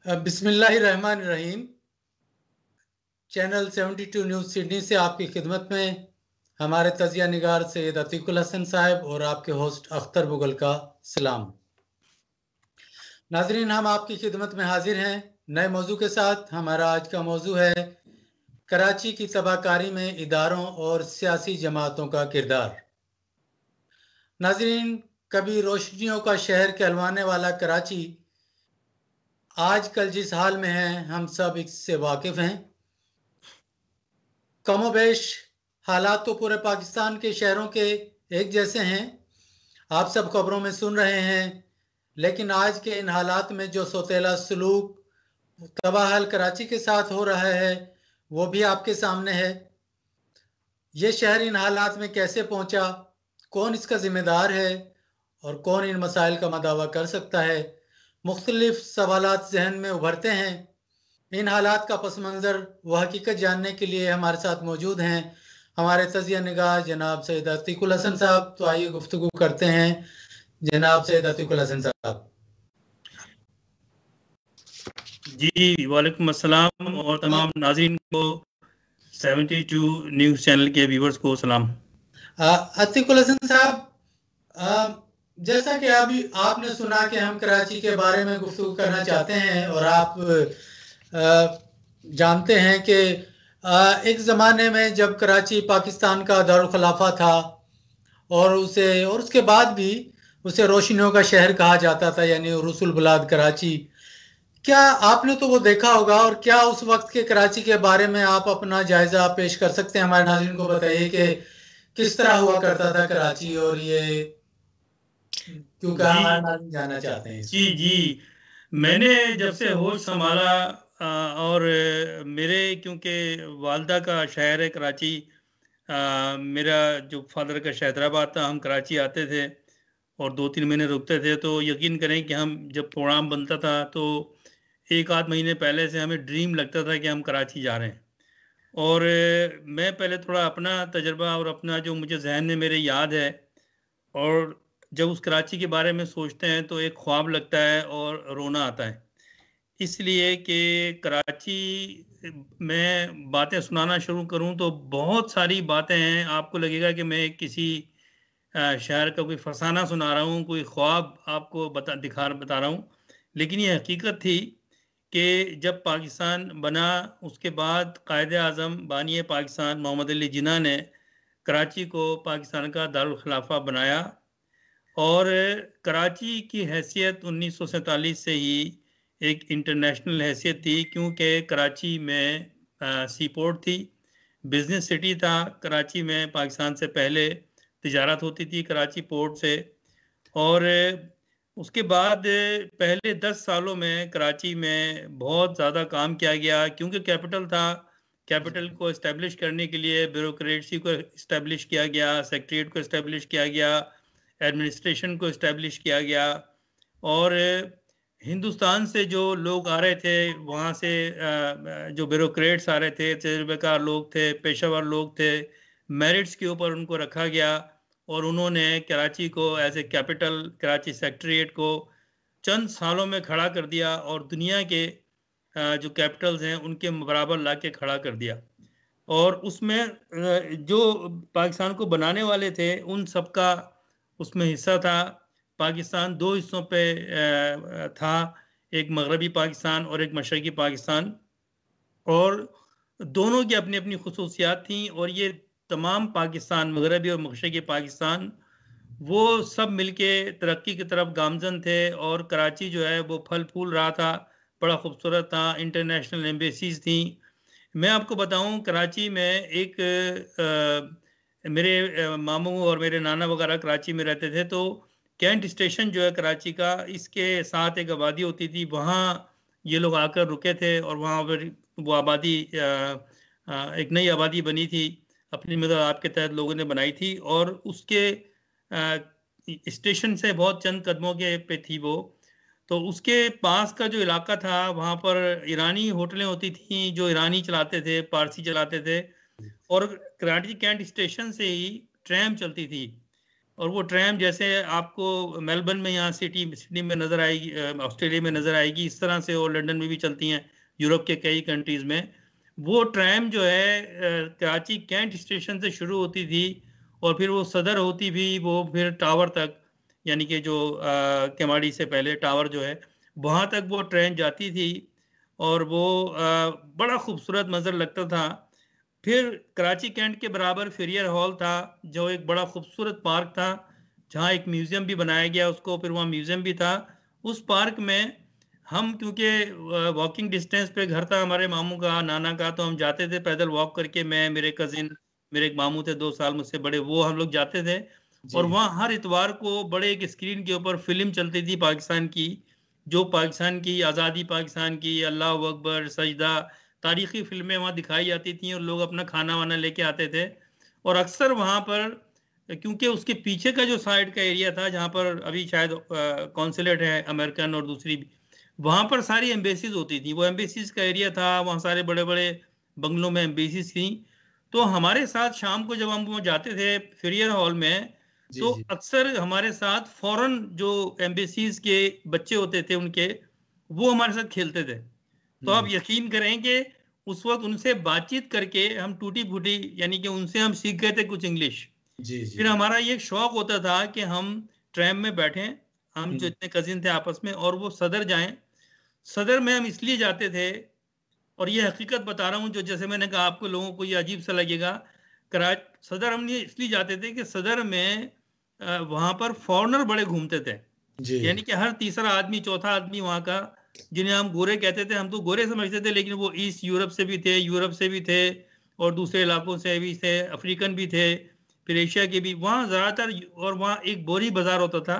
बिस्मिल्लाहिर्रहमानिर्रहीम। Channel 72 news Sydney से आपकी खिदमत में हमारे तजिया निगार सैयद अतीकुल हसन साहब और आपके होस्ट अख्तर मुगल का सलाम। नाजरीन, हम आपकी खिदमत में हाजिर हैं नए मौजू के साथ। हमारा आज का मौजू है कराची की तबाहकारी में इदारों और सियासी जमातों का किरदार। नाजरीन, कभी रोशनियों का शहर कहलवाने वाला कराची आजकल जिस हाल में है, हम सब इससे वाकिफ हैं। कमोबेश हालात तो पूरे पाकिस्तान के शहरों के एक जैसे हैं, आप सब खबरों में सुन रहे हैं। लेकिन आज के इन हालात में जो सौतेला सलूक तबाहल कराची के साथ हो रहा है, वो भी आपके सामने है। ये शहर इन हालात में कैसे पहुंचा, कौन इसका जिम्मेदार है और कौन इन मसाइल का मदावा कर सकता है, मुख्तलिफ सवालात जहन में उभरते हैं। इन हालात का पस मंज़र व हकीकत जानने के लिए हमारे साथ मौजूद हैं हमारे तजिया निगाह जनाब सैयद अतीकुल हसन साहब। तो आइए गुफ्तगू करते हैं जनाब सैयद अतीकुल हसन साहब। जी, वालेकुम अस्सलाम और तमाम नाज़रीन को 72 न्यूज़ चैनल के व्यूवर्स को सलाम। अतीकुल हसन साहब, जैसा कि अभी आपने सुना कि हम कराची के बारे में गुफ्तगू करना चाहते हैं और आप जानते हैं कि एक ज़माने में जब कराची पाकिस्तान का दारुल खिलाफा था और उसके बाद भी उसे रोशनियों का शहर कहा जाता था, यानी रसूल बुलाद कराची। क्या आपने तो वो देखा होगा, और क्या उस वक्त के कराची के बारे में आप अपना जायजा पेश कर सकते हैं? हमारे नाज़रीन को बताइए कि किस तरह हुआ करता था कराची, और ये क्योंकि हमारे नाज़रीन जानना चाहते हैं। जी, मैंने जब से होश संभाला और मेरे क्योंकि वालदा का शहर है कराची, मेरा जो फादर का हैदराबाद था, हम कराची आते थे और 2-3 महीने रुकते थे। तो यकीन करें कि हम जब प्रोग्राम बनता था तो 1-8 महीने पहले से हमें ड्रीम लगता था कि हम कराची जा रहे हैं। और मैं पहले थोड़ा अपना तजर्बा और अपना जो मुझे जहन में मेरे याद है, और जब उस कराची के बारे में सोचते हैं तो एक ख्वाब लगता है और रोना आता है, इसलिए कि कराची में बातें सुनाना शुरू करूं तो बहुत सारी बातें हैं। आपको लगेगा कि मैं किसी शहर का कोई फसाना सुना रहा हूं, कोई ख्वाब आपको बता रहा हूं, लेकिन ये हकीकत थी कि जब पाकिस्तान बना उसके बाद कायदे आज़म बानी पाकिस्तान मोहम्मद अली जिन्ना ने कराची को पाकिस्तान का दारुल खिलाफा बनाया। और कराची की हैसियत 1947 से ही एक इंटरनेशनल हैसियत थी, क्योंकि कराची में सी पोर्ट थी, बिजनेस सिटी था। कराची में पाकिस्तान से पहले तिजारत होती थी कराची पोर्ट से। और उसके बाद पहले 10 सालों में कराची में बहुत ज़्यादा काम किया गया, क्योंकि कैपिटल था। कैपिटल को इस्टेब्लिश करने के लिए ब्यूरोक्रेसी को इस्टेब्लिश किया गया, सेक्रेटरीट को इस्टेब्लिश किया गया, एडमिनिस्ट्रेशन को इस्टेब्लिश किया गया। और हिंदुस्तान से जो लोग आ रहे थे, वहाँ से जो ब्यूरोक्रेट्स आ रहे थे, तजुर्बेकार लोग थे, पेशेवर लोग थे, मेरिट्स के ऊपर उनको रखा गया और उन्होंने कराची को as a capital, Karachi secretariat को चंद सालों में खड़ा कर दिया और दुनिया के जो कैपिटल्स हैं उनके बराबर ला के खड़ा कर दिया। और उसमें जो पाकिस्तान को बनाने वाले थे उन सबका उसमें हिस्सा था। पाकिस्तान 2 हिस्सों पे था, एक मगरबी पाकिस्तान और एक मशरकी पाकिस्तान, और दोनों की अपनी अपनी खुसूसियात थी। और ये तमाम पाकिस्तान, मगरबी और मशरकी पाकिस्तान, वो सब मिलके तरक्की की तरफ गामजन थे। और कराची जो है वो फल फूल रहा था, बड़ा खूबसूरत था, इंटरनेशनल एम्बेसीज थी। मैं आपको बताऊं, कराची में एक मेरे मामू और मेरे नाना वगैरह कराची में रहते थे, तो कैंट स्टेशन जो है कराची का, इसके साथ एक आबादी होती थी, वहाँ ये लोग आकर रुके थे और वहाँ पर वो आबादी एक नई आबादी बनी थी, अपनी मदद आपके तहत लोगों ने बनाई थी। और उसके स्टेशन से बहुत चंद कदमों के पे थी वो। तो उसके पास का जो इलाका था, वहाँ पर ईरानी होटलें होती थी जो ईरानी चलाते थे, पारसी चलाते थे। और कराची कैंट स्टेशन से ही ट्रैम चलती थी और वो ट्रैम जैसे आपको मेलबर्न में यहाँ सिडनी में नज़र आएगी, ऑस्ट्रेलिया में नज़र आएगी, इस तरह से और लंदन में भी चलती हैं, यूरोप के कई कंट्रीज़ में। वो ट्रैम जो है कराची कैंट स्टेशन से शुरू होती थी और फिर वो सदर होती भी, वो फिर टावर तक, यानी कि जो केमाड़ी से पहले टावर जो है वहाँ तक वो ट्रेन जाती थी और वो बड़ा खूबसूरत मंजर लगता था। फिर कराची कैंट के बराबर फेरियर हॉल था, जो एक बड़ा खूबसूरत पार्क था जहाँ एक म्यूज़ियम भी बनाया गया उसको, फिर वहाँ म्यूज़ियम भी था। उस पार्क में हम, क्योंकि वॉकिंग डिस्टेंस पे घर था हमारे मामू का, नाना का, तो हम जाते थे पैदल वॉक करके, मैं, मेरे कजिन, मेरे एक मामू थे 2 साल मुझसे बड़े, वो हम लोग जाते थे। और वहाँ हर इतवार को बड़े एक स्क्रीन के ऊपर फिल्म चलती थी पाकिस्तान की, जो पाकिस्तान की आज़ादी, पाकिस्तान की, अल्लाह अकबर, सजदा, तारीखी फिल्में वहाँ दिखाई जाती थी और लोग अपना खाना वाना लेके आते थे। और अक्सर वहाँ पर, क्योंकि उसके पीछे का जो साइड का एरिया था जहाँ पर अभी शायद कॉन्सुलेट है अमेरिकन और दूसरी, वहाँ पर सारी एम्बेसीज होती थी, वो एम्बेसीज का एरिया था, वहाँ सारे बड़े बड़े बंगलों में एम्बेसीज थी। तो हमारे साथ शाम को जब हम वो जाते थे फेरियर हॉल में, तो अक्सर हमारे साथ फॉरेन जो एम्बेसीज के बच्चे होते थे उनके, वो हमारे साथ खेलते थे। तो आप यकीन करें कि उस वक्त उनसे बातचीत करके हम टूटी फूटी, यानी कि उनसे हम सीख गए थे कुछ इंग्लिश। फिर हमारा ये शौक होता था कि हम ट्रैम में बैठें, हम जो इतने कजिन थे आपस में, और वो सदर जाएं। सदर में हम इसलिए जाते थे, और ये हकीकत बता रहा हूँ, जो जैसे मैंने कहा आपको लोगों को ये अजीब सा लगेगा, सदर हम इसलिए जाते थे कि सदर में वहां पर फॉरेनर बड़े घूमते थे, यानी कि हर तीसरा आदमी, चौथा आदमी वहां का, जिन्हें हम गोरे कहते थे, हम तो गोरे समझते थे, लेकिन वो ईस्ट यूरोप से भी थे, यूरोप से भी थे, और दूसरे इलाकों से भी थे, अफ्रीकन भी थे, फिर एशिया के भी वहाँ ज्यादातर। और वहाँ एक बोरी बाजार होता था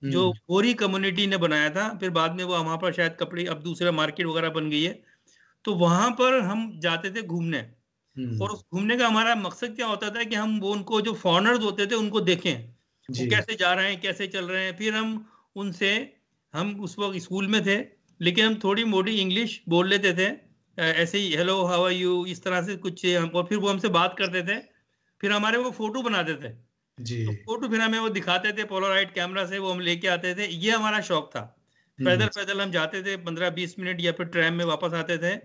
जो बोरी कम्युनिटी ने बनाया था, फिर बाद में वो वहाँ पर शायद कपड़े, अब दूसरा मार्केट वगैरह बन गई है। तो वहां पर हम जाते थे घूमने, और उस घूमने का हमारा मकसद क्या होता था कि हम वो उनको, जो फॉरेनर्स होते थे, उनको देखें वो कैसे जा रहे हैं, कैसे चल रहे हैं। फिर हम उनसे, हम उस वक्त स्कूल में थे, लेकिन हम थोड़ी मोटी इंग्लिश बोल लेते थे, ऐसे ही हेलो हाउ आर यू, इस तरह से कुछ, और फिर वो हमसे बात करते थे। फिर हमारे वो फोटो बनाते थे, तो फोटो फिर हमें वो दिखाते थे पोलराइड कैमरा से, वो हम लेके आते थे। ये हमारा शौक था। पैदल पैदल हम जाते थे 15-20 मिनट, या फिर ट्रैम में वापस आते थे,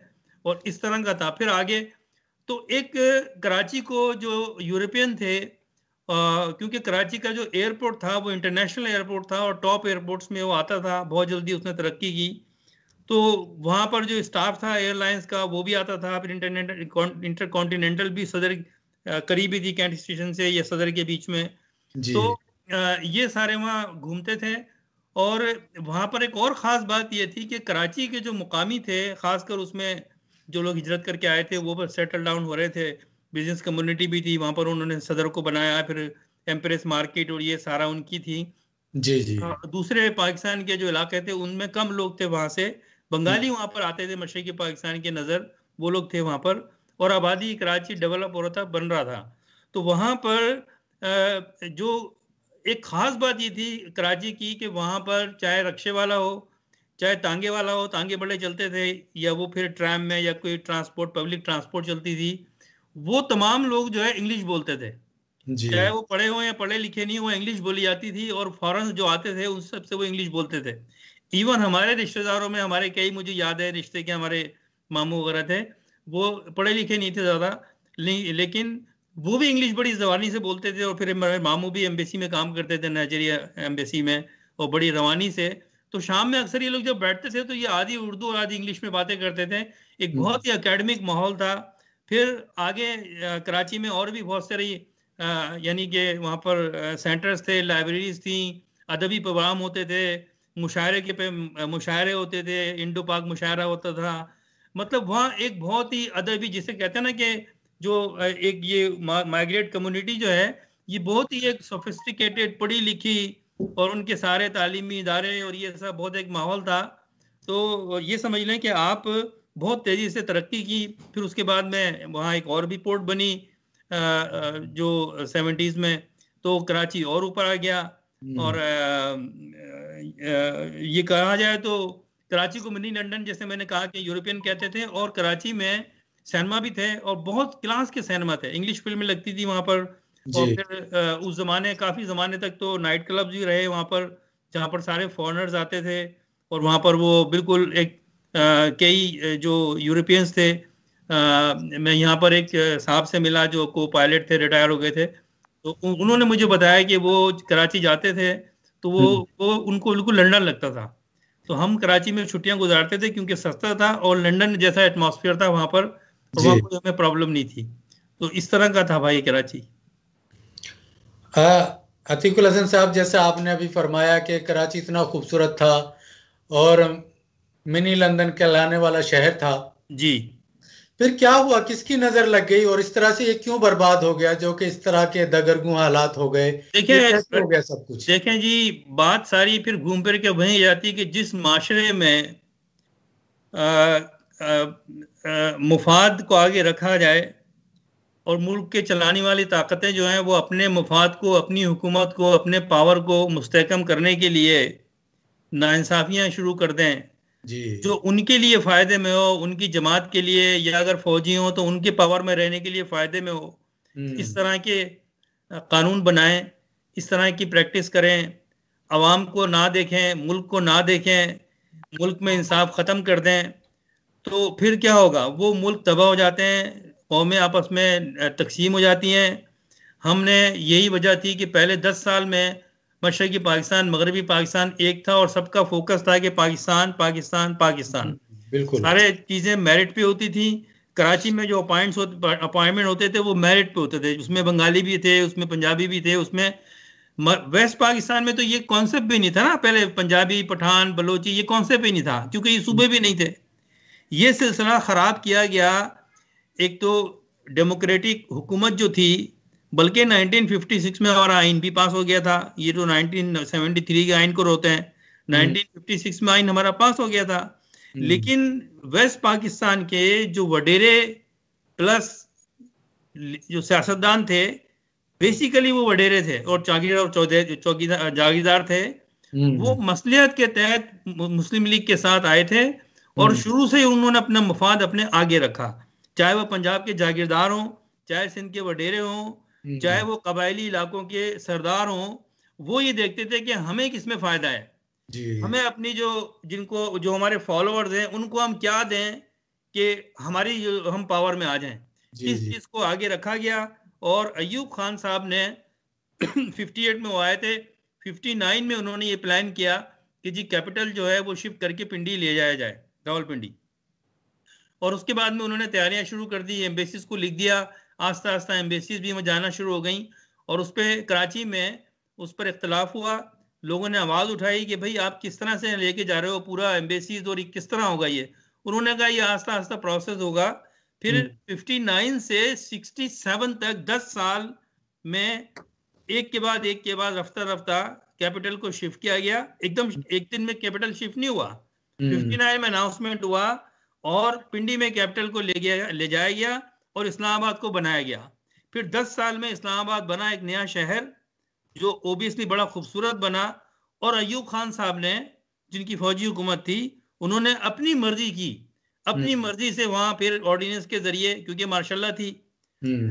और इस तरह का था। फिर आगे तो एक कराची को जो यूरोपियन थे, क्योंकि कराची का जो एयरपोर्ट था वो इंटरनेशनल एयरपोर्ट था, और टॉप एयरपोर्ट्स में वो आता था, बहुत जल्दी उसने तरक्की की। तो वहाँ पर जो स्टाफ था एयरलाइंस का वो भी आता था। फिर इंटरकॉन्टिनेंटल भी सदर करीबी थी कैंट स्टेशन से या सदर के बीच में। तो ये सारे वहाँ घूमते थे। और वहाँ पर एक और ख़ास बात ये थी कि कराची के जो मुकामी थे, ख़ासकर उसमें जो लोग हिजरत करके आए थे, वो पर सेटल डाउन हो रहे थे, बिजनेस कम्युनिटी भी थी वहाँ पर, उन्होंने सदर को बनाया, फिर एम्प्रेस मार्केट और ये सारा उनकी थी। दूसरे पाकिस्तान के जो इलाके थे उनमें कम लोग थे वहाँ से, बंगाली वहाँ पर आते थे, मशरक़ी पाकिस्तान के नज़र वो लोग थे वहाँ पर, और आबादी कराची डेवलप हो रहा था, बन रहा था। तो वहाँ पर जो एक ख़ास बात ये थी कराची की कि वहाँ पर चाहे रक्शे वाला हो, चाहे तांगे वाला हो, तांगे बड़े चलते थे, या वो फिर ट्रैम में या कोई ट्रांसपोर्ट, पब्लिक ट्रांसपोर्ट चलती थी, वो तमाम लोग जो है इंग्लिश बोलते थे, चाहे वो पढ़े हो या पढ़े लिखे नहीं हो, इंग्लिश बोली जाती थी। और फॉरेन जो आते थे उन सबसे वो इंग्लिश बोलते थे। इवन हमारे रिश्तेदारों में, हमारे कई, मुझे याद है रिश्ते के, हमारे मामू वगैरह थे, वो पढ़े लिखे नहीं थे ज़्यादा, लेकिन वो भी इंग्लिश बड़ी जबानी से बोलते थे। और फिर मेरे मामू भी एम्बेसी में काम करते थे, नाइजीरिया एम्बेसी में, और बड़ी रवानी से। तो शाम में अक्सर ये लोग जब बैठते थे तो ये आधी उर्दू और आधी इंग्लिश में बातें करते थे। एक बहुत ही एकेडमिक माहौल था। फिर आगे कराची में और भी बहुत सारी, यानी कि वहाँ पर सेंटर्स थे, लाइब्रेरीज थी, अदबी प्रोग्राम होते थे, मुशायरे के पे मुशायरे होते थे, इंडो पाक मुशायरा होता था। मतलब वहाँ एक बहुत ही अदबी, जिसे कहते हैं ना कि जो एक ये माइग्रेट कम्युनिटी जो है, ये बहुत ही एक सोफिस्टिकेटेड, पढ़ी लिखी, और उनके सारे तालीमी इदारे और ये सब, बहुत एक माहौल था। तो ये समझ लें कि आप बहुत तेज़ी से तरक्की की। फिर उसके बाद में वहाँ एक और भी पोर्ट बनी जो 70s में, तो कराची और ऊपर आ गया। और ये कहा जाए तो कराची को मिनी लंदन, जैसे मैंने कहा कि यूरोपियन कहते थे। और कराची में सिनेमा भी थे, और बहुत क्लास के सिनेमा थे, इंग्लिश फिल्में लगती थी वहाँ पर, और फिर उस जमाने, काफी जमाने तक तो नाइट क्लब्स भी रहे वहां पर, जहाँ पर सारे फॉरेनर्स आते थे, और वहां पर वो बिल्कुल एक कई जो यूरोपियंस थे, मैं यहाँ पर एक साहब से मिला जो को पायलट थे, रिटायर हो गए थे, तो उन्होंने मुझे बताया कि वो कराची जाते थे तो वो उनको बिल्कुल लंदन लगता था। तो हम कराची में छुट्टियां गुजारते थे क्योंकि सस्ता था और लंदन जैसा एटमॉस्फेयर था वहां पर, और वहां कोई हमें प्रॉब्लम नहीं थी। तो इस तरह का था भाई कराची। अतीकुल हसन साहब, जैसा आपने अभी फरमाया कि कराची इतना खूबसूरत था और मिनी लंदन कहलाने वाला शहर था जी, फिर क्या हुआ, किसकी नजर लग गई और इस तरह से ये क्यों बर्बाद हो गया, जो कि इस तरह के दगरगू हालात हो गए, ये कैसे हो गया सब कुछ? देखें जी, बात सारी फिर घूम फिर के वहीं जाती कि जिस माशरे में मुफाद को आगे रखा जाए और मुल्क के चलाने वाली ताकतें जो हैं वो अपने मुफाद को, अपनी हुकूमत को, अपने पावर को मुस्तहकम करने के लिए नाइंसाफियां शुरू कर दें जी, जो उनके लिए फायदे में हो, उनकी जमात के लिए, या अगर फौजी हो तो उनके पावर में रहने के लिए फायदे में हो, इस तरह के कानून बनाएं, इस तरह की प्रैक्टिस करें, अवाम को ना देखें, मुल्क को ना देखें, मुल्क में इंसाफ ख़त्म कर दें, तो फिर क्या होगा, वो मुल्क तबाह हो जाते हैं, कौमें आपस में तकसीम हो जाती हैं। हमने यही वजह थी कि पहले 10 साल में मशरकी पाकिस्तान, मगरबी पाकिस्तान एक था और सबका फोकस था कि पाकिस्तान पाकिस्तान पाकिस्तान, बिल्कुल सारे चीजें मेरिट पे होती थी। कराची में जो अपॉइंटमेंट होते थे वो मेरिट पे होते थे, उसमें बंगाली भी थे, उसमें पंजाबी भी थे, उसमें वेस्ट पाकिस्तान में तो ये कॉन्सेप्ट भी नहीं था ना, पहले पंजाबी, पठान, बलोची, ये कॉन्सेप्ट ही नहीं था क्योंकि ये सूबे भी नहीं थे। ये सिलसिला खराब किया गया। एक तो डेमोक्रेटिक हुकूमत जो थी, बल्कि 1956 में हमारा आइन भी पास हो गया था, ये जो 1973 के आइन को रोते हैं, 1956 में आइन हमारा पास हो गया था, लेकिन वेस्ट पाकिस्तान के जो वडेरे प्लस जो सियासतदान थे, बेसिकली वो वडेरे थे और जागीरदार थे, वो मसलियत के तहत मुस्लिम लीग के साथ आए थे और शुरू से ही उन्होंने अपना मफाद अपने आगे रखा, चाहे वो पंजाब के जागीरदार हों, चाहे सिंध के वडेरे हों, चाहे वो कबायली इलाकों के सरदार हों, वो ये देखते थे कि हमें किसमें फायदा है, हमें अपनी जो हमारे फॉलोअर्स हैं उनको हम क्या दें कि हमारी जो हम पावर में आ जाएं। इस चीज को आगे रखा गया और अयूब खान साहब ने 58 में वो आए थे, 59 में उन्होंने ये प्लान किया कि जी कैपिटल जो है वो शिफ्ट करके पिंडी ले जाया जाए, रावलपिंडी, और उसके बाद में उन्होंने तैयारियां शुरू कर दी, एम्बेसीज को लिख दिया, आस्ता आस्ता एम्बेसीज भी जाना शुरू हो गई और उस पर कराची में उस पर इख्तलाफ हुआ, लोगों ने आवाज उठाई कि भाई आप किस तरह से लेके जा रहे हो पूरा एम्बेसीज और किस तरह होगा ये। उन्होंने कहा ये आस्ता आस्ता प्रोसेस होगा। फिर 59 से 67 तक 10 साल में एक के बाद रफ्ता रफ्ता कैपिटल को शिफ्ट किया गया। एकदम एक दिन में कैपिटल शिफ्ट नहीं हुआ, 59 में अनाउंसमेंट हुआ और पिंडी में कैपिटल को ले जाया गया और इस्लामाबाद को बनाया गया। फिर 10 साल में इस्लामाबाद बना एक नया शहर जो ओबियसली बड़ा खूबसूरत बना, और अयूब खान साहब ने, जिनकी फौजी हुकूमत थी, उन्होंने अपनी मर्जी की, अपनी मर्जी से वहां फिर ऑर्डिनेंस के जरिए, क्योंकि मार्शल्ला थी,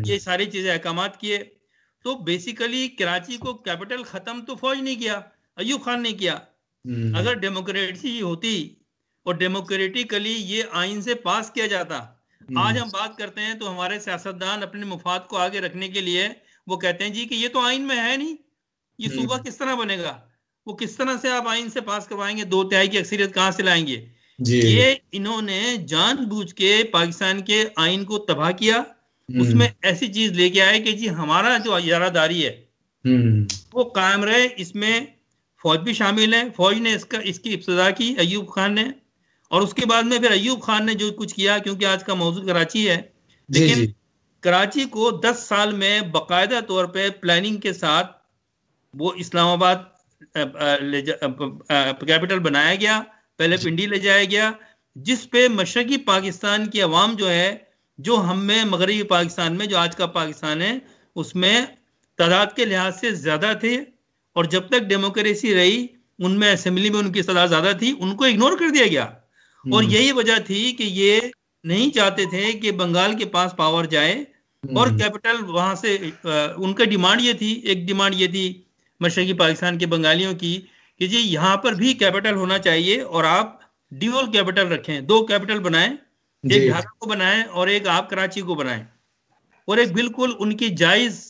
ये सारी चीजें अहकामात किए। तो बेसिकली कराची को कैपिटल खत्म तो फौज नहीं किया, अयूब खान ने किया। अगर डेमोक्रेसी होती और डेमोक्रेटिकली ये आइन से पास किया जाता, आज हम बात करते हैं तो हमारे सियासतदान अपने मुफाद को आगे रखने के लिए वो कहते हैं जी कि ये तो आइन में है नहीं, ये सूबा किस तरह बनेगा, वो किस तरह से आप आइन से पास करवाएंगे, 2/3 की अक्सरियत कहां से लाएंगे। ये इन्होंने जानबूझ के पाकिस्तान के आइन को तबाह किया, उसमें ऐसी चीज लेके आए कि जी हमारा जो इजारादारी है वो कायम रहे, इसमें फौज भी शामिल है। फौज ने इसकी इब्तिदा की अयूब खान ने, और उसके बाद में फिर अयूब खान ने जो कुछ किया, क्योंकि आज का मौजूद कराची है, लेकिन कराची को 10 साल में बाकायदा तौर पे प्लानिंग के साथ वो इस्लामाबाद कैपिटल बनाया गया, पहले पिंडी ले जाया गया, जिस पे मशरकी पाकिस्तान की अवाम जो है, जो हम में मगरबी पाकिस्तान में जो आज का पाकिस्तान है उसमें तादाद के लिहाज से ज्यादा थे, और जब तक डेमोक्रेसी रही उनमें असेंबली में उनकी तादाद ज्यादा थी, उनको इग्नोर कर दिया गया। और यही वजह थी कि ये नहीं चाहते थे कि बंगाल के पास पावर जाए, और कैपिटल वहां से उनका डिमांड ये थी, एक डिमांड ये थी मशरकी पाकिस्तान के बंगालियों की कि जी यहाँ पर भी कैपिटल होना चाहिए और आप ड्यूअल कैपिटल रखें, 2 कैपिटल बनाएं, एक ढाका को बनाएं और एक आप कराची को बनाएं। और एक बिल्कुल उनकी जायज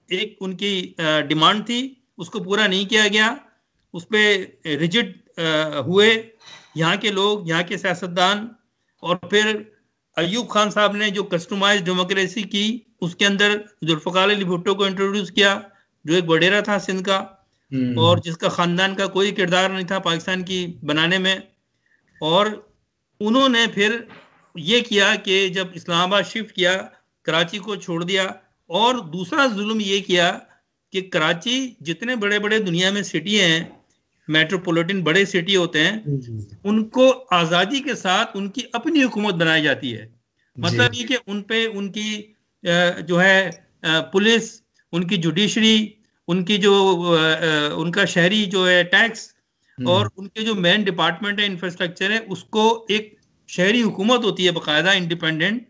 एक उनकी डिमांड थी, उसको पूरा नहीं किया गया, उस पर रिजिड हुए यहाँ के लोग, यहाँ के सियासतदान। और फिर अयूब खान साहब ने जो कस्टमाइज डेमोक्रेसी की, उसके अंदर जुल्फ़िकार अली भुट्टो को इंट्रोड्यूस किया, जो एक वडेरा था सिंध का और जिसका खानदान का कोई किरदार नहीं था पाकिस्तान की बनाने में। और उन्होंने फिर ये किया कि जब इस्लामाबाद शिफ्ट किया, कराची को छोड़ दिया। और दूसरा जुल्म ये किया कि कराची, जितने बड़े बड़े दुनिया में सिटी हैं, मेट्रोपॉलिटन बड़े सिटी होते हैं, उनको आज़ादी के साथ उनकी अपनी हुकूमत बनाई जाती है। मतलब ये कि उन पे उनकी जो है पुलिस, उनकी जुडिशरी, उनकी जो उनका शहरी जो है टैक्स और उनके जो मेन डिपार्टमेंट है, इंफ्रास्ट्रक्चर है, उसको एक शहरी हुकूमत होती है बाकायदा इंडिपेंडेंट,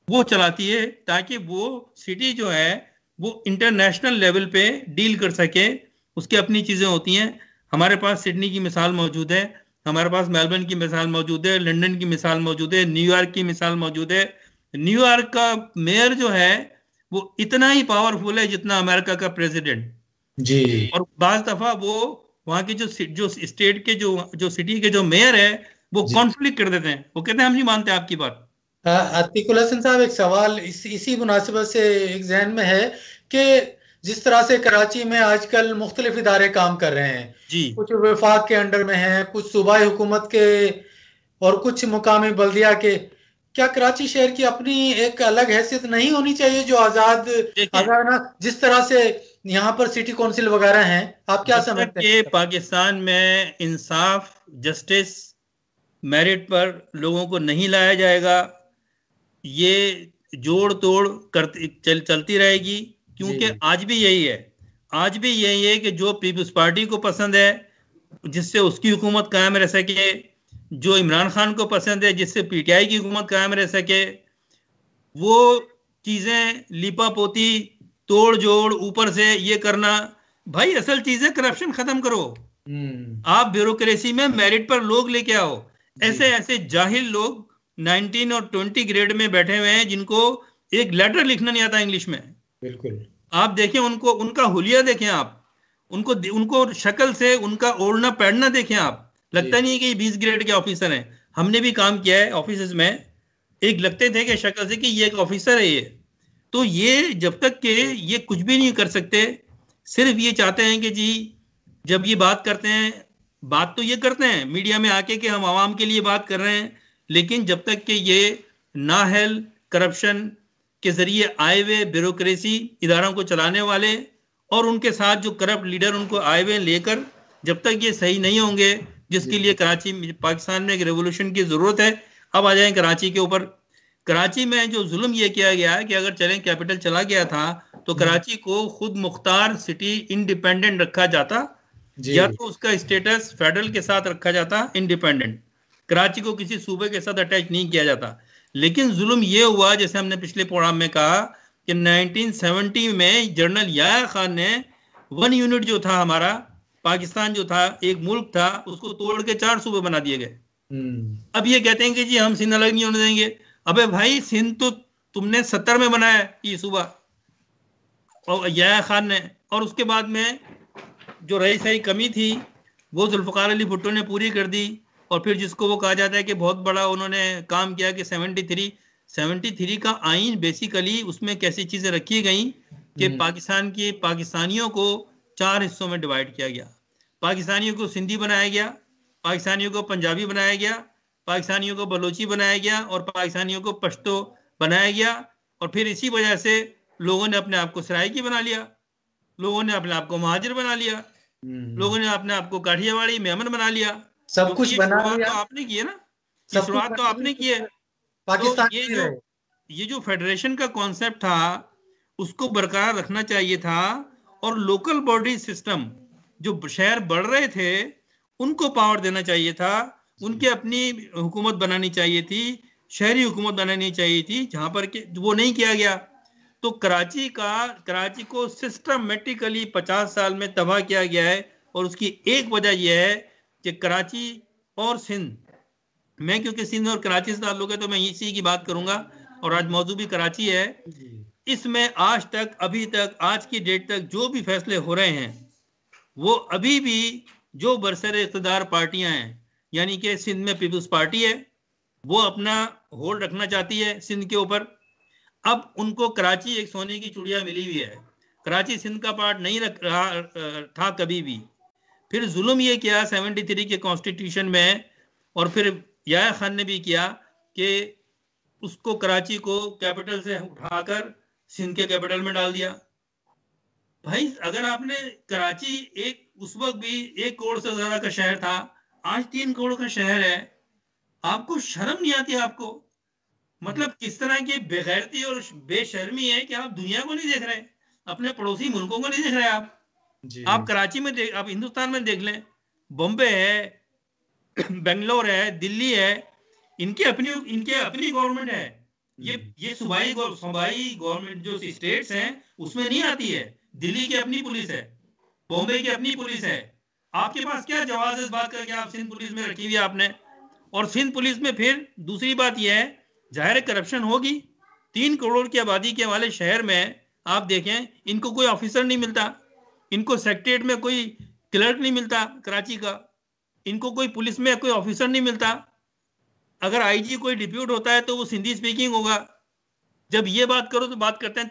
वो चलाती है, ताकि वो सिटी जो है वो इंटरनेशनल लेवल पे डील कर सके। उसकी अपनी चीज़ें होती हैं। हमारे पास सिडनी की मिसाल मौजूद है, हमारे पास मेलबर्न की मिसाल मौजूद है, लंदन की मिसाल मौजूद है, न्यूयॉर्क की मिसाल मौजूद है। न्यूयॉर्क का मेयर जो है वो इतना ही पावरफुल है जितना अमेरिका का प्रेसिडेंट जी। और बाज़ दफ़ा वो वहाँ की जो स्टेट के जो सिटी के जो मेयर है वो कॉन्फ्लिक्ट कर देते हैं, वो कहते हैं हम नहीं मानते आपकी बात। अतीकुल हसन साहब, एक सवाल इसी मुनासिबत से एक जहन में है कि जिस तरह से कराची में आजकल मुख्तलिफ इदारे काम कर रहे हैं जी, कुछ वफाक के अंडर में हैं, कुछ सूबाई हुकूमत के और कुछ मुकामी बल्दिया के, क्या कराची शहर की अपनी एक अलग हैसियत नहीं होनी चाहिए जो आजाद ना, जिस तरह से यहाँ पर सिटी काउंसिल वगैरह हैं? आप क्या समझते हैं? पाकिस्तान में इंसाफ, जस्टिस, मेरिट पर लोगों को नहीं लाया जाएगा, ये जोड़ तोड़ चलती रहेगी। क्योंकि आज भी यही है, आज भी यही है कि जो पीपल्स पार्टी को पसंद है जिससे उसकी हुकूमत कायम रह सके, जो इमरान खान को पसंद है जिससे पीटीआई की हुकूमत कायम रह सके, वो चीजें लिपा पोती, तोड़ जोड़, ऊपर से ये करना। भाई असल चीजें करप्शन खत्म करो, आप ब्यूरोक्रेसी में मेरिट पर लोग लेके आओ। ऐसे जाहिल लोग 19 और 20 ग्रेड में बैठे हुए हैं जिनको एक लेटर लिखना नहीं आता इंग्लिश में। बिल्कुल, आप देखें उनको, उनका हुलिया देखें आप, उनको शक्ल से उनका ओढ़ना पहनना देखें आप, लगता नहीं है कि 20 ग्रेड के ऑफिसर हैं। हमने भी काम किया है ऑफिस में, एक लगते थे कि शक्ल से कि ये एक ऑफिसर है ये। तो ये जब तक के ये कुछ भी नहीं कर सकते, सिर्फ ये चाहते हैं कि जी जब ये बात करते हैं, बात तो ये करते हैं मीडिया में आके कि हम आवाम के लिए बात कर रहे हैं, लेकिन जब तक कि ये नाहल करप्शन के जरिए आए हुए ब्यूरोक्रेसी इदारों को चलाने वाले और उनके साथ जो करप्ट लीडर उनको आए हुए लेकर, जब तक ये सही नहीं होंगे, जिसके लिए कराची पाकिस्तान में एक रेवोल्यूशन की जरूरत है। अब आ जाएं कराची के ऊपर। कराची में जो जुल्म ये किया गया है कि अगर चलें कैपिटल चला गया था तो कराची को खुद मुख्तार सिटी इंडिपेंडेंट रखा जाता, या तो उसका स्टेटस फेडरल के साथ रखा जाता इंडिपेंडेंट, कराची को किसी सूबे के साथ अटैच नहीं किया जाता। लेकिन जुल्म ये हुआ, जैसे हमने पिछले प्रोग्राम में कहा कि 1970 में जनरल याहिया खान ने 1 यूनिट जो था हमारा पाकिस्तान जो था, एक मुल्क था, उसको तोड़ के 4 सूबे बना दिए गए। अब ये कहते हैं कि जी हम सिंध अलग नहीं होने देंगे। अबे भाई, सिंध तो तुमने 70 में बनाया ये सूबा और याहिया खान ने, और उसके बाद में जो रही सही कमी थी वो जुल्फ़िकार अली भुट्टो ने पूरी कर दी। और फिर जिसको वो कहा जाता है कि बहुत बड़ा उन्होंने काम किया कि 73 का आइन, बेसिकली उसमें कैसी चीजें रखी गई कि पाकिस्तान के पाकिस्तानियों को 4 हिस्सों में डिवाइड किया गया। पाकिस्तानियों को सिंधी बनाया गया, पाकिस्तानियों को पंजाबी बनाया गया, पाकिस्तानियों को बलोची बनाया गया और पाकिस्तानियों को पश्तो बनाया गया। और फिर इसी वजह से लोगों ने अपने आप को सराइकी बना लिया, लोगों ने अपने आप को महाजिर बना लिया, लोगों ने अपने आप को काठियावाड़ी मेमन बना लिया। सब कुछ बना लिया, तो आपने की है ना, शुरुआत तो आपने की है। पाकिस्तान तो ये जो फेडरेशन का कॉन्सेप्ट था उसको बरकरार रखना चाहिए था, और लोकल बॉडी सिस्टम जो शहर बढ़ रहे थे उनको पावर देना चाहिए था, उनके अपनी हुकूमत बनानी चाहिए थी, शहरी हुकूमत बनानी चाहिए थी, जहां पर कि वो नहीं किया गया। तो कराची को सिस्टमेटिकली 50 साल में तबाह किया गया है। और उसकी एक वजह यह है कि कराची और सिंध, मैं क्योंकि सिंध और कराची से ताल्लुक है तो मैं इसी की बात करूंगा, और आज मौजू भी कराची है। इसमें आज तक, अभी तक, आज की डेट तक जो भी फैसले हो रहे हैं वो अभी भी जो बरसरे इक़्तिदार पार्टियां हैं, यानी कि सिंध में पीपल्स पार्टी है, वो अपना होल्ड रखना चाहती है सिंध के ऊपर। अब उनको कराची एक सोने की चिड़िया मिली हुई है। कराची सिंध का पार्ट नहीं रख रहा था कभी भी। फिर जुल्म ये किया 73 के कॉन्स्टिट्यूशन में, और फिर याह्या खान ने भी किया कि उसको, कराची को कैपिटल से उठाकर सिंध के कैपिटल में डाल दिया। भाई अगर आपने कराची उस वक्त भी 1 करोड़ से ज्यादा का शहर था, आज 3 करोड़ का शहर है, आपको शर्म नहीं आती? आपको मतलब किस तरह की बेगैरती और बेशर्मी है कि आप दुनिया को नहीं देख रहे, अपने पड़ोसी मुल्कों को नहीं देख रहे। आप कराची में आप हिंदुस्तान में देख लें, बॉम्बे है, बेंगलोर है, दिल्ली है, इनके अपनी गवर्नमेंट है। ये सूबाई गवर्नमेंट जो स्टेट्स हैं उसमें नहीं आती है। दिल्ली की अपनी पुलिस है, बॉम्बे की अपनी पुलिस है। आपके पास क्या जवाब है इस बात का कि आप सिंध पुलिस में रखी हुई है आपने? और सिंध पुलिस में फिर दूसरी बात यह है, जाहिर करप्शन होगी। 3 करोड़ की आबादी के वाले शहर में आप देखें, इनको कोई ऑफिसर नहीं मिलता, इनको सेक्रेटरीट में कोई क्लर्क नहीं मिलता कराची का, इनको कोई पुलिस में कोई ऑफिसर नहीं मिलता। अगर आईजी कोई डिप्यूट होता है तो वो सिंधी स्पीकिंग होगा। जब ये बात करो तो बात करते हैं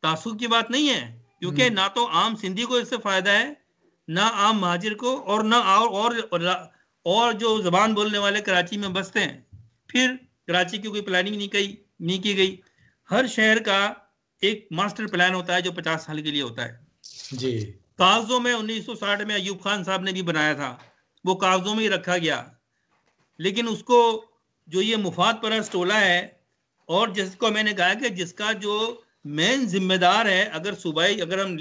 तासुब की बात नहीं है, क्योंकि ना तो आम सिंधी को इससे फायदा है, ना आम महाजिर को, और ना और जो जबान बोलने वाले कराची में बसते हैं। फिर कराची की कोई प्लानिंग नहीं की गई। हर शहर का एक मास्टर प्लान होता है जो 50 साल के लिए होता है जी। कागजों में 1960 में अयूब खान साहब ने भी बनाया था, वो कागजों में ही रखा गया। लेकिन उसको जो ये मुफाद परस्त टोला है, और जिसको मैंने कहा कि जिसका जो मेन जिम्मेदार है, अगर हम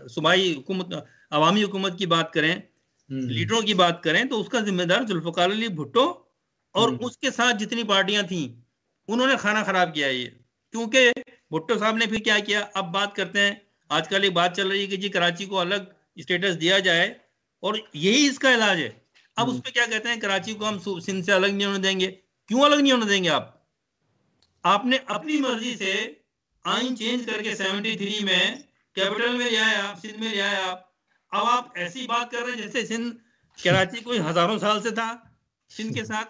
सूबाई हुकूमत, अवामी हुकूमत की बात करें, लीडरों की बात करें, तो उसका जिम्मेदार जुल्फ़िकार अली भुट्टो और उसके साथ जितनी पार्टियां थी, उन्होंने खाना खराब किया ये। क्योंकि भुट्टो साहब ने फिर क्या किया, अब बात करते हैं, आजकल एक बात चल रही है कि जी कराची को अलग स्टेटस दिया जाए, और यही इसका इलाज है। अब उस पर क्या कहते हैं, कराची को हम सिंध से अलग नहीं होने देंगे। क्यों अलग नहीं होने देंगे? आपने अपनी मर्जी से आइन चेंज करके 73 में कैपिटल में लिया है, आप सिंध में लिया है। अब आप ऐसी बात कर रहे हैं जैसे सिंध, कराची कोई हजारों साल से था सिंध के साथ,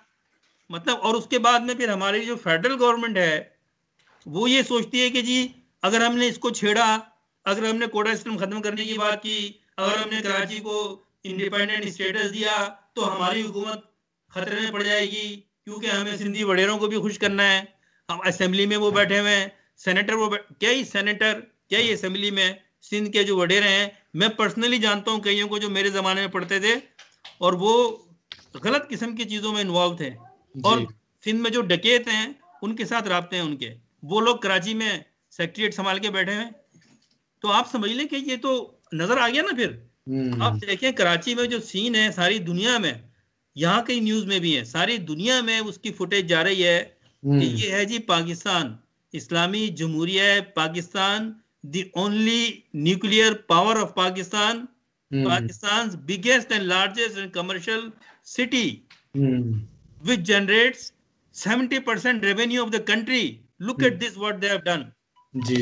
मतलब। और उसके बाद में फिर हमारी जो फेडरल गवर्नमेंट है वो ये सोचती है कि जी अगर हमने इसको छेड़ा, अगर हमने कोटा सिस्टम खत्म करने की बात की, अगर हमने कराची को इंडिपेंडेंट स्टेटस दिया, तो हमारी हुकूमत खतरे में पड़ जाएगी, क्योंकि हमें सिंधी वडेरों को भी खुश करना है। हम असेंबली में वो बैठे हुए हैं, सेनेटर कई असेंबली में सिंध के जो वडेरे हैं, मैं पर्सनली जानता हूं कईयों को जो मेरे जमाने में पढ़ते थे, और वो गलत किस्म की चीजों में इन्वॉल्व थे। और सिंध में जो डकैत हैं उनके साथ राब्ते हैं उनके, वो लोग कराची में सेक्रेटरीट संभाल के बैठे हैं। तो आप समझ लें कि ये तो नजर आ गया ना। फिर आप देखें कराची में जो सीन है सारी दुनिया में, यहाँ की न्यूज में भी है, सारी दुनिया में उसकी फुटेज जा रही है कि ये है जी पाकिस्तान, इस्लामी जमहूरिया Pakistan, the only nuclear power of Pakistan, Pakistan's biggest and largest and commercial city, which generates 70% revenue of the country. Look at this, what they have done. जी,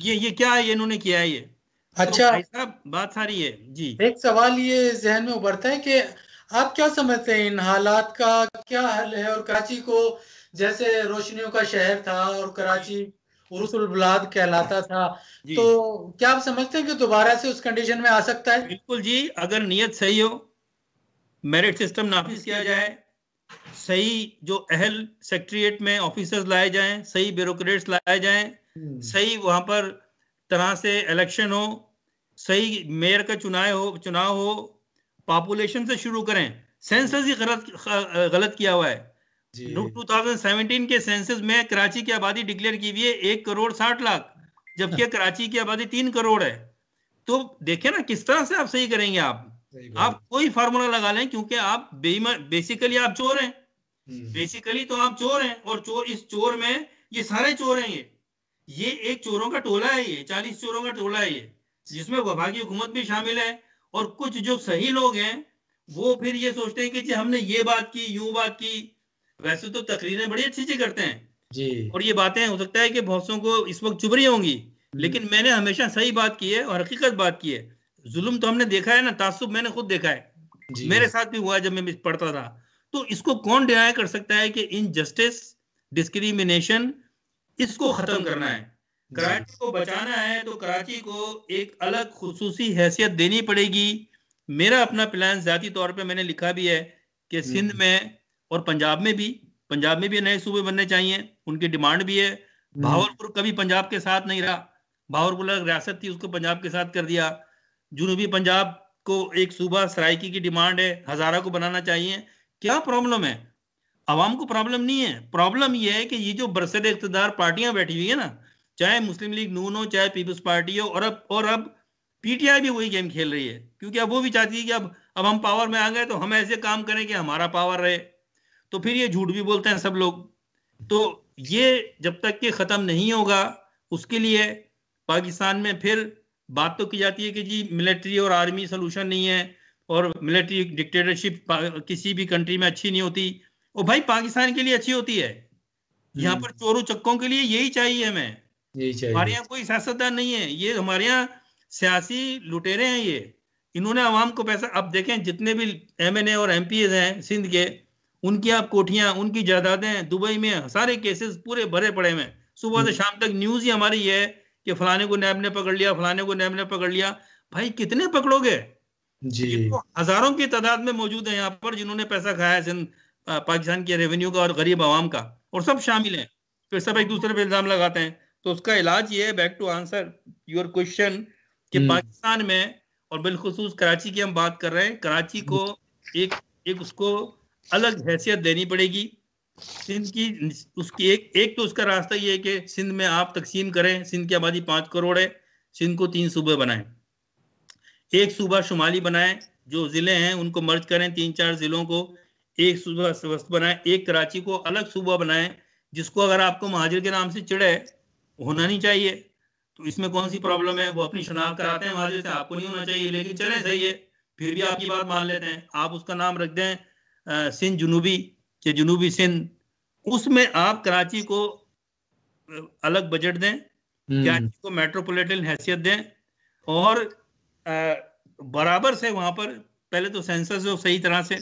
ये क्या है, ये इन्होंने किया है ये। अच्छा, तो साहब बात सारी है जी। एक सवाल ये जहन में उभरता है कि आप क्या समझते हैं, इन हालात का क्या हल है? और कराची को जैसे रोशनियों का शहर था और कराची उरुसुल बुलाद कहलाता था, तो क्या आप समझते हैं कि दोबारा से उस कंडीशन में आ सकता है? बिल्कुल जी, अगर नीयत सही हो, मेरिट सिस्टम नाफिज किया जाए, सही जो अहल सेक्रेटरीट में ऑफिसर्स लाए जाएं, सही ब्यूरोक्रेट्स लाए जाएं, सही वहां पर तरह से इलेक्शन हो, सही मेयर का चुनाव हो, पॉपुलेशन से शुरू करें। सेंसस ही गलत किया हुआ है। 2017 के सेंसस में कराची की आबादी डिक्लेयर की हुई है 1,60,00,000, जबकि कराची की आबादी 3 करोड़ है। तो देखें ना किस तरह से आप सही करेंगे। आप कोई फार्मूला लगा लें, क्योंकि आप बेसिकली आप चोर हैं। बेसिकली तो आप चोर हैं, और इस चोर में ये सारे चोर हैं। ये एक चोरों का टोला है, ये 40 चोरों का टोला है ये, जिसमें वफाकी हुकूमत भी शामिल है। और कुछ जो सही लोग हैं वो फिर ये सोचते हैं कि जी हमने ये बात की, यूं बात की। वैसे तो तकरीरें बड़ी अच्छी अच्छी करते हैं जी। और ये बातें हो सकता है कि बहुत सौ को इस वक्त चुभ रही होंगी, लेकिन मैंने हमेशा सही बात की है और हकीकत बात की है। जुल्म तो हमने देखा है ना, तासुब मैंने खुद देखा है, मेरे साथ भी हुआ जब मैं पढ़ता था। तो इसको कौन डिनाई कर सकता है कि इनजस्टिस, डिस्क्रिमिनेशन, इसको खत्म करना है, कराची को बचाना है, तो कराची को एक अलग खुसूसी हैसियत देनी पड़ेगी। मेरा अपना प्लान जाती तौर पे मैंने लिखा भी है कि सिंध में और पंजाब में भी नए सूबे बनने चाहिए, उनकी डिमांड भी है। भावलपुर कभी पंजाब के साथ नहीं रहा, भावलपुर एक रियासत थी, उसको पंजाब के साथ कर दिया। जुनूबी पंजाब को एक सूबा सराइकी की डिमांड है, हजारा को बनाना चाहिए। क्या प्रॉब्लम है? आवाम को प्रॉब्लम नहीं है, प्रॉब्लम यह है कि ये जो बरसद इख्तिदार पार्टियां बैठी हुई है ना, चाहे मुस्लिम लीग नून हो, चाहे पीपल्स पार्टी हो, और अब पीटीआई भी वही गेम खेल रही है, क्योंकि अब वो भी चाहती है कि अब हम पावर में आ गए तो हम ऐसे काम करें कि हमारा पावर रहे। तो फिर ये झूठ भी बोलते हैं सब लोग। तो ये जब तक कि खत्म नहीं होगा, उसके लिए पाकिस्तान में फिर बात तो की जाती है कि जी मिलिट्री और आर्मी सोल्यूशन नहीं है, और मिलिट्री डिक्टेटरशिप किसी भी कंट्री में अच्छी नहीं होती। और भाई पाकिस्तान के लिए अच्छी होती है, यहाँ पर चोरों चक्कों के लिए यही चाहिए हमें। हमारे यहाँ कोई सियासतदान नहीं है, ये हमारे यहाँ सियासी लुटेरे हैं ये। इन्होंने आवाम को पैसा, अब देखें जितने भी एमएनए और एमपी हैं सिंध के, उनकी आप कोठियां, उनकी जायदादें दुबई में, सारे केसेस पूरे भरे पड़े हैं। सुबह से शाम तक न्यूज ही हमारी ये है कि फलाने को नैब ने पकड़ लिया, फलाने को नैब ने पकड़ लिया। भाई कितने पकड़ोगे जी? तो हजारों की तादाद में मौजूद है यहाँ पर जिन्होंने पैसा खाया है सिंध पाकिस्तान के रेवेन्यू का और गरीब आवाम का, और सब शामिल हैं। फिर सब एक दूसरे पर इल्जाम लगाते हैं। तो उसका इलाज ये है, back to answer your question, कि पाकिस्तान में और बिलखुसूस कराची की हम बात कर रहे हैं, कराची को एक उसको अलग हैसियत देनी पड़ेगी सिंध की। उसकी एक तो उसका रास्ता ये है कि सिंध में आप तकसीम करें। सिंध की आबादी 5 करोड़ है, सिंध को 3 सूबे बनाएं, एक सूबा शुमाली बनाएं, जो जिले हैं उनको मर्ज करें, 3-4 जिलों को एक सूबा वस्त बनाएं, एक कराची को अलग सूबा बनाएं, जिसको अगर आपको महाजिर के नाम से चिढ़े, होना नहीं चाहिए। तो इसमें कौन सी प्रॉब्लम है? वो अपनी शनाख्त कराते हैं महाजिर से, आपको नहीं होना चाहिए, लेकिन चले सही है, फिर भी आपकी बात मान लेते हैं। आप उसका नाम रख दें सिंध जुनूबी के जुनूबी सिंध। उसमें आप कराची को अलग बजट दें, कराची को मेट्रोपॉलिटन हैसियत दें, और बराबर से वहां पर पहले तो सेंसस हो सही तरह से,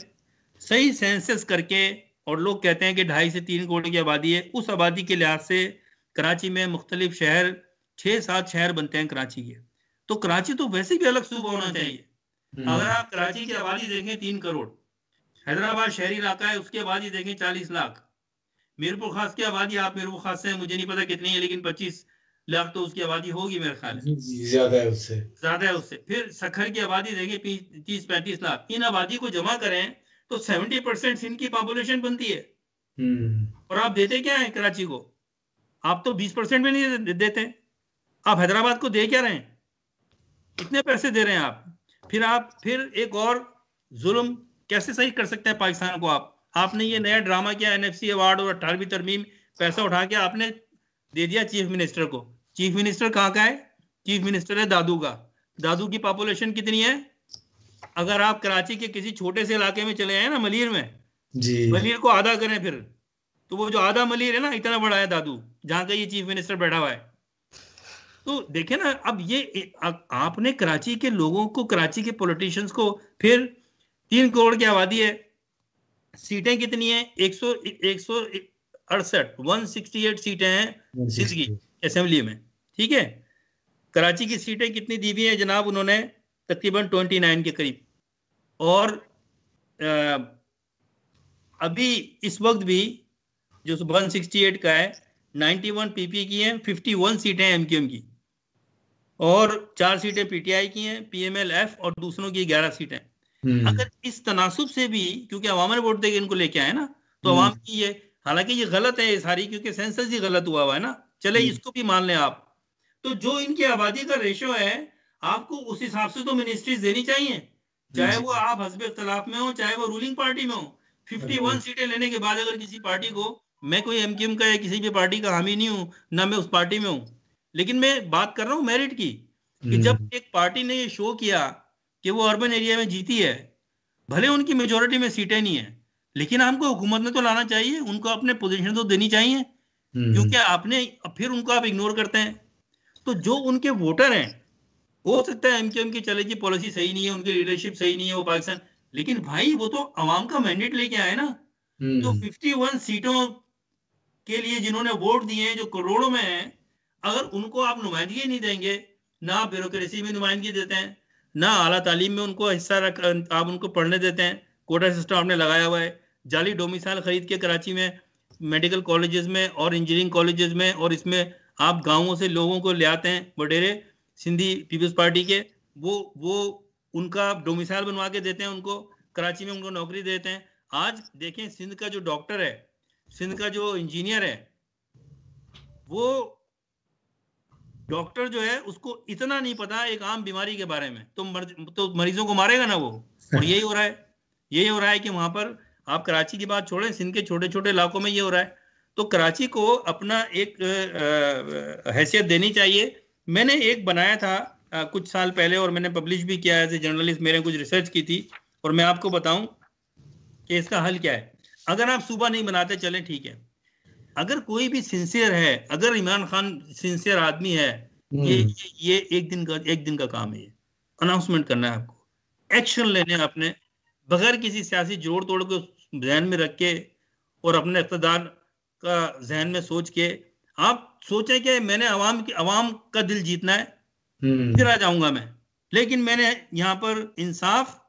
सही सेंसस करके। और लोग कहते हैं कि 2.5 से 3 करोड़ की आबादी है, उस आबादी के लिहाज से कराची में मुख्तलिफ शहर, 6-7 शहर बनते हैं कराची के, तो कराची तो वैसे भी अलग सूबा होना चाहिए। अगर आप कराची की आबादी देखें 3 करोड़, हैदराबाद शहरी इलाका है, उसकी आबादी देखें 40 लाख, मीरपुर खास की आबादी, आप मीरपुर खास से, मुझे नहीं पता कितनी है, लेकिन 25 लाख तो उसकी आबादी होगी मेरे ख्याल में, ज्यादा है उससे। फिर सखर की आबादी देखें 30-35 लाख। इन आबादी को जमा करें तो 70% सिंध की पॉपुलेशन बनती है। और आप देते क्या है कराची को? आप तो 20% में नहीं देते। आप हैदराबाद को दे क्या रहे हैं? इतने पैसे दे रहे हैं आप। फिर एक और जुल्म कैसे सही कर सकते हैं पाकिस्तान को? आपने ये नया ड्रामा किया, एनएफसी अवार्ड और 18वीं तरमीम, पैसा उठा के आपने दे दिया चीफ मिनिस्टर को। चीफ मिनिस्टर कहाँ का है? चीफ मिनिस्टर है दादू का। दादू की पॉपुलेशन कितनी है? अगर आप कराची के किसी छोटे से इलाके में चले आए ना, मलीर में जी, मलीर को आधा करें फिर, तो वो जो आधा मलीर है ना, इतना बड़ा है दादू, जहां का ये चीफ मिनिस्टर बैठा हुआ है। तो देखे ना, अब ये आपने कराची के लोगों को, कराची के पॉलिटिशियंस को, फिर 3 करोड़ की आबादी है, सीटें कितनी है? 168 सीटें हैं सिंध की असेंबली में, ठीक है। कराची की सीटें कितनी दी हुई है जनाब उन्होंने? तकरीबन 29 के करीब। और अभी इस वक्त भी जो 168 का है, 91 पीपी की हैं, 51 सीटें एमक्यूएम की, और 4 सीटें पीटीआई की हैं, पीएमएल-एफ, और दूसरों की 11 सीटें। अगर इस तनासुब से भी, क्योंकि अवाम ने वोट देके इनको लेके आए ना, तो अवाम की ये, हालांकि ये गलत है ये सारी, क्योंकि सेंसस ही गलत हुआ है ना, चले इसको भी मान लें आप, तो जो इनकी आबादी का रेशो है, आपको उस हिसाब से तो मिनिस्ट्रीज देनी चाहिए, चाहे वो आप हस्ब इख्तिलाफ में हो, चाहे वो रूलिंग पार्टी में हो। 51 सीटें लेने के बाद अगर किसी पार्टी को, मैं कोई एमक्यूएम का या किसी भी पार्टी का हामी नहीं हूं, ना मैं उस पार्टी में हूं, लेकिन मैं बात कर रहा हूँ मेरिट की, कि जब एक पार्टी ने ये शो किया कि वो अर्बन एरिया में जीती है, भले उनकी मेजोरिटी में सीटें नहीं है, लेकिन हमको हुकूमत में तो लाना चाहिए, उनको अपने पोजीशन तो देनी चाहिए, क्योंकि आपने फिर उनको आप इग्नोर करते हैं। तो जो उनके वोटर हैं, हो सकता है एमक्यूएम की चलेगी पॉलिसी सही नहीं है, उनकी लीडरशिप सही नहीं है, वो पाकिस्तान, लेकिन भाई वो तो अवाम का मैंडेट लेके आए ना। तो 51 सीटों के लिए जिन्होंने वोट दिए हैं, जो करोड़ों में हैं, अगर उनको आप नुमाइंदगी नहीं देंगे, ना ब्यूरोक्रेसी में नुमाइंदगी देते हैं, ना आला तालीम में उनको हिस्सा रख आप उनको पढ़ने देते हैं, कोटा सिस्टम आपने लगाया हुआ है, जाली डोमिसाइल खरीद के कराची में मेडिकल कॉलेजेस में और इंजीनियरिंग कॉलेजेस में, और इसमें आप गाँवों से लोगों को ले आते हैं, वडेरे सिंधी पीपल्स पार्टी के, वो उनका डोमिसाइल बनवा के देते हैं, उनको कराची में उनको नौकरी देते हैं। आज देखें, सिंध का जो डॉक्टर है, सिंध का जो इंजीनियर है, वो डॉक्टर जो है उसको इतना नहीं पता एक आम बीमारी के बारे में, तो मरीजों को मारेगा ना वो। और यही हो रहा है कि वहां पर, आप कराची की बात छोड़ें, सिंध के छोटे छोटे इलाकों में ये हो रहा है। तो कराची को अपना एक हैसियत देनी चाहिए। मैंने एक बनाया था कुछ साल पहले, और मैंने पब्लिश भी किया एज ए जर्नलिस्ट, मैंने कुछ रिसर्च की थी, और मैं आपको बताऊं कि इसका हल क्या है। अगर आप सूबा नहीं बनाते, चलें ठीक है, अगर कोई भी सिंसियर है, अगर इमरान खान सिंसियर आदमी है, ये एक दिन का काम है, ये अनाउंसमेंट करना है आपको, एक्शन लेने हैं अपने, बगैर किसी सियासी जोड़ तोड़ को जहन में रख के और अपने इक़्तिदार का जहन में सोच के आप सोचें कि मैंने अवाम का दिल जीतना है, फिर आ जाऊंगा मैं। लेकिन मैंने यहाँ पर इंसाफ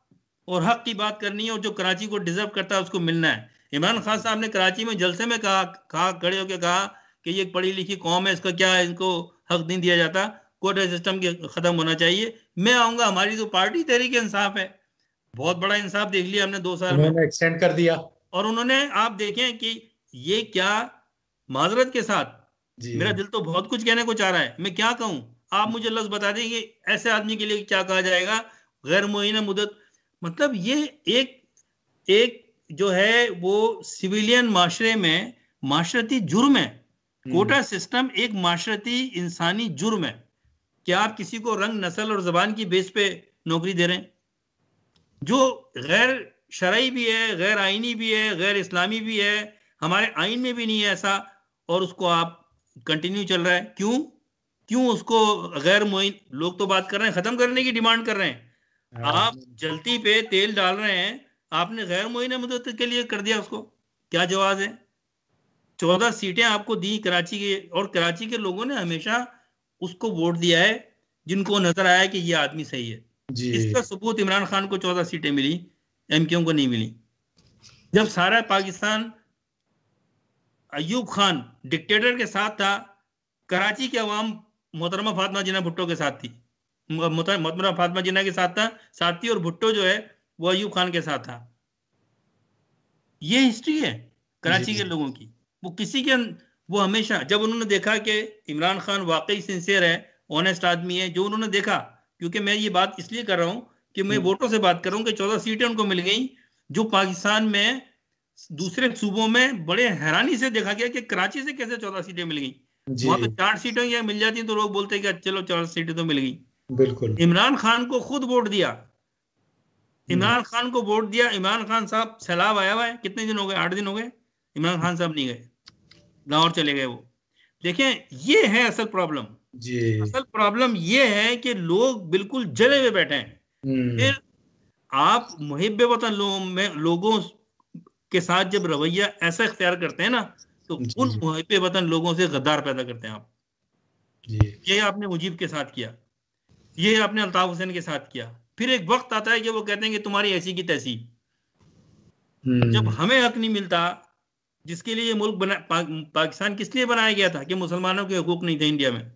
और हक की बात करनी है, और जो कराची को डिजर्व करता है उसको मिलना है। इमरान खान साहब ने कराची में जलसे में कहा खड़े होकर कहा कि ये पढ़ी लिखी कौम है, इसका क्या है, इनको हक नहीं दिया जाता, कोटा सिस्टम के खत्म होना चाहिए, मैं आऊंगा, हमारी तो पार्टी तहरीक इंसाफ है, बहुत बड़ा इंसाफ देख लिया हमने 2 साल में, एक्सटेंड कर दिया। और उन्होंने, आप देखें कि ये क्या माजरत के साथ, मेरा दिल तो बहुत कुछ कहने को चाह रहा है, मैं क्या कहूं, आप मुझे लफ्ज बता दें कि ऐसे आदमी के लिए क्या कहा जाएगा, गैर मुअय्यना मुद्दत। मतलब ये एक जो है वो सिविलियन माशरे में माशरती जुर्म है। कोटा सिस्टम एक माशरती इंसानी जुर्म है कि आप किसी को रंग, नस्ल और जबान की बेस पे नौकरी दे रहे हैं, जो गैर शरई भी है, गैर आईनी भी है, गैर इस्लामी भी है, हमारे आइन में भी नहीं है ऐसा, और उसको आप कंटिन्यू चल रहा है। क्यों उसको गैर मुइन, लोग तो बात कर रहे हैं खत्म करने की डिमांड कर रहे हैं, आप जलती पे तेल डाल रहे हैं, आपने गैर मुइन मुद्दत के लिए कर दिया उसको, क्या जवाब है। 14 सीटें आपको दी कराची के, और कराची के लोगों ने हमेशा उसको वोट दिया है जिनको नजर आया कि ये आदमी सही है। इसका सबूत इमरान खान को 14 सीटें मिली, एमक्यूएम को नहीं मिली। जब सारा पाकिस्तान अयूब खान डिक्टेटर के साथ था, कराची के अवाम मोहतरमा फातिमा जिन्ना भुट्टो के साथ थी, मोहतरमा फातिमा जिन्ना के साथ थी, और भुट्टो जो है वो अयूब खान के साथ था। ये हिस्ट्री है कराची के लोगों की। वो किसी के, वो हमेशा जब उन्होंने देखा कि इमरान खान वाकई सिंसियर है, ऑनेस्ट आदमी है, जो उन्होंने देखा, क्योंकि मैं ये बात इसलिए कर रहा हूं कि मैं वोटों से बात कर रहा हूं कि 14 सीटें उनको मिल गई, जो पाकिस्तान में दूसरे सूबों में बड़े हैरानी से देखा गया कि कराची से कैसे 14 सीटें मिल गई। वहां पे 4 सीटें या मिल जाती तो लोग बोलते कि चलो 4 सीटें तो मिल गई। बिल्कुल, इमरान खान को खुद वोट दिया, इमरान खान को वोट दिया। इमरान खान साहब सैलाब आया हुआ है, कितने दिन हो गए, 8 दिन हो गए, इमरान खान साहब नहीं गए, लाहौर चले गए वो। देखें, ये है असल प्रॉब्लम। असल प्रॉब्लम ये है कि लोग बिल्कुल जले हुए बैठे हैं। फिर आप मुहिब्बे वतन लोगों के साथ जब रवैया ऐसा इख्तियार करते हैं ना, तो उन मुहिब्बे वतन लोगों से गद्दार पैदा करते हैं आप। ये आपने मुजीब के साथ किया, ये आपने अल्ताफ हुसैन के साथ किया। फिर एक वक्त आता है कि वो कहते हैं कि तुम्हारी ऐसी की तैसी। जब हमें हक नहीं मिलता, जिसके लिए ये मुल्क पाकिस्तान किस लिए बनाया गया था, कि मुसलमानों के हकूक नहीं थे इंडिया में,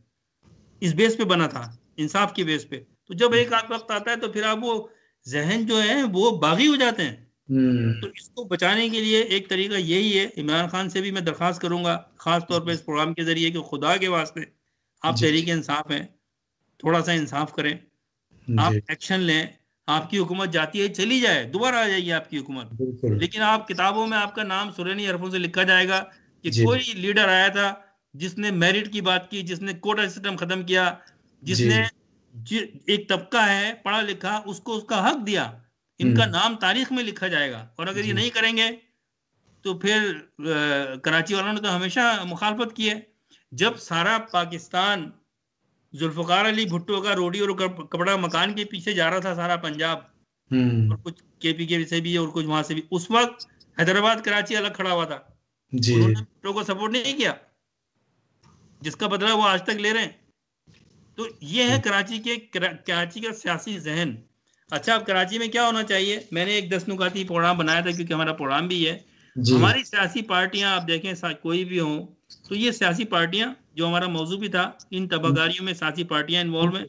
इस बेस पे बना था, इंसाफ की बेस पे। तो जब एक वक्त आता है तो फिर आप वो जहन जो है वो बागी हो जाते हैं। तो इसको बचाने के लिए एक तरीका यही है। इमरान खान से भी मैं दरख्वास्त करूंगा खास तौर पे इस प्रोग्राम के जरिए कि खुदा के वास्ते आप तहरीक इंसाफ हैं, थोड़ा सा इंसाफ करें, आप एक्शन लें। आपकी हुकूमत जाती है, चली जाए, दोबारा आ जाएगी आपकी हुकूमत, लेकिन आप किताबों में आपका नाम सुरैनी हरफों से लिखा जाएगा कि कोई लीडर आया था जिसने मेरिट की बात की, जिसने कोटा सिस्टम खत्म किया, जिसने एक तबका है पढ़ा लिखा उसको उसका हक दिया, इनका नाम तारीख में लिखा जाएगा। और अगर ये नहीं करेंगे तो फिर कराची वालों ने तो हमेशा मुखालफत की है। जब सारा पाकिस्तान जुल्फकार अली भुट्टो का रोटी और कपड़ा मकान के पीछे जा रहा था, सारा पंजाब और कुछ केपी से भी और कुछ वहां से भी, उस वक्त हैदराबाद कराची अलग खड़ा हुआ था। उन्होंने भुट्टो को सपोर्ट नहीं किया, जिसका बदला वो आज तक ले रहे हैं। तो ये है कराची का सियासी जहन। अच्छा, अब कराची में क्या होना चाहिए? मैंने एक 10 नुकाती प्रोग्राम बनाया था, क्योंकि हमारा प्रोग्राम भी है। हमारी सियासी पार्टियां आप देखें, कोई भी हो, तो ये सियासी पार्टियां, जो हमारा मौजू भी था, इन तबाकारियों में सियासी पार्टियां इन्वॉल्व हैं।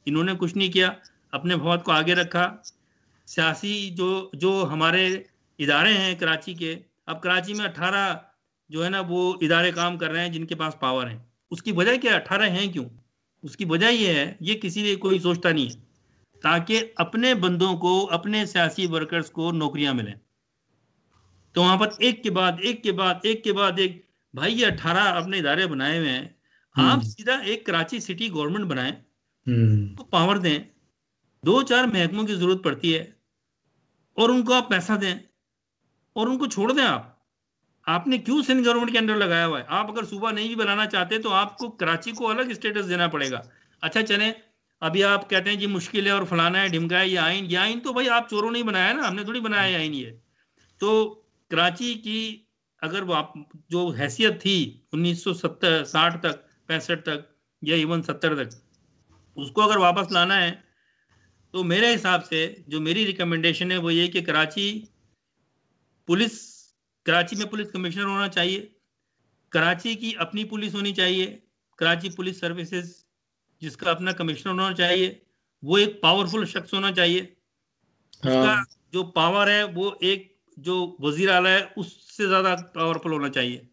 इन्होंने कुछ नहीं किया, अपने बहुत को आगे रखा। सियासी जो हमारे इदारे हैं कराची के, अब कराची में 18 जो है ना वो इदारे काम कर रहे हैं जिनके पास पावर है। उसकी वजह क्या? 18 हैं क्यों? उसकी वजह ये है, ये किसी ने कोई सोचता नहीं है, ताकि अपने बंदों को, अपने सियासी वर्कर्स को नौकरियां मिलें। तो वहां पर एक के बाद एक भाई ये 18 अपने इदारे बनाए हुए हैं, आप सीधा एक कराची सिटी गवर्नमेंट बनाएं, तो पावर दें। 2-4 महकमों की जरूरत पड़ती है और उनको आप पैसा दें और उनको छोड़ दें। आपने क्यों सिंध गवर्नमेंट के अंडर लगाया हुआ है? आप अगर सूबा नहीं भी बनाना चाहते तो आपको कराची को अलग स्टेटस देना पड़ेगा। अच्छा चले, अभी आप कहते हैं जी मुश्किल है और फलाना है ढिमका है, ये आइन तो भाई आप चोरों नहीं बनाया ना, हमने थोड़ी बनाया आइन ये। तो कराची की अगर वो जो हैसियत थी 1970 60 तक 65 तक या इवन 70 तक, उसको अगर वापस लाना है तो मेरे हिसाब से जो मेरी रिकमेंडेशन है वो ये कि कराची में पुलिस कमिश्नर होना चाहिए, कराची की अपनी पुलिस होनी चाहिए, कराची पुलिस सर्विसेज जिसका अपना कमिश्नर होना चाहिए, वो एक पावरफुल शख्स होना चाहिए। उसका जो पावर है वो एक जो वजीर आला है उससे ज्यादा पावरफुल होना चाहिए।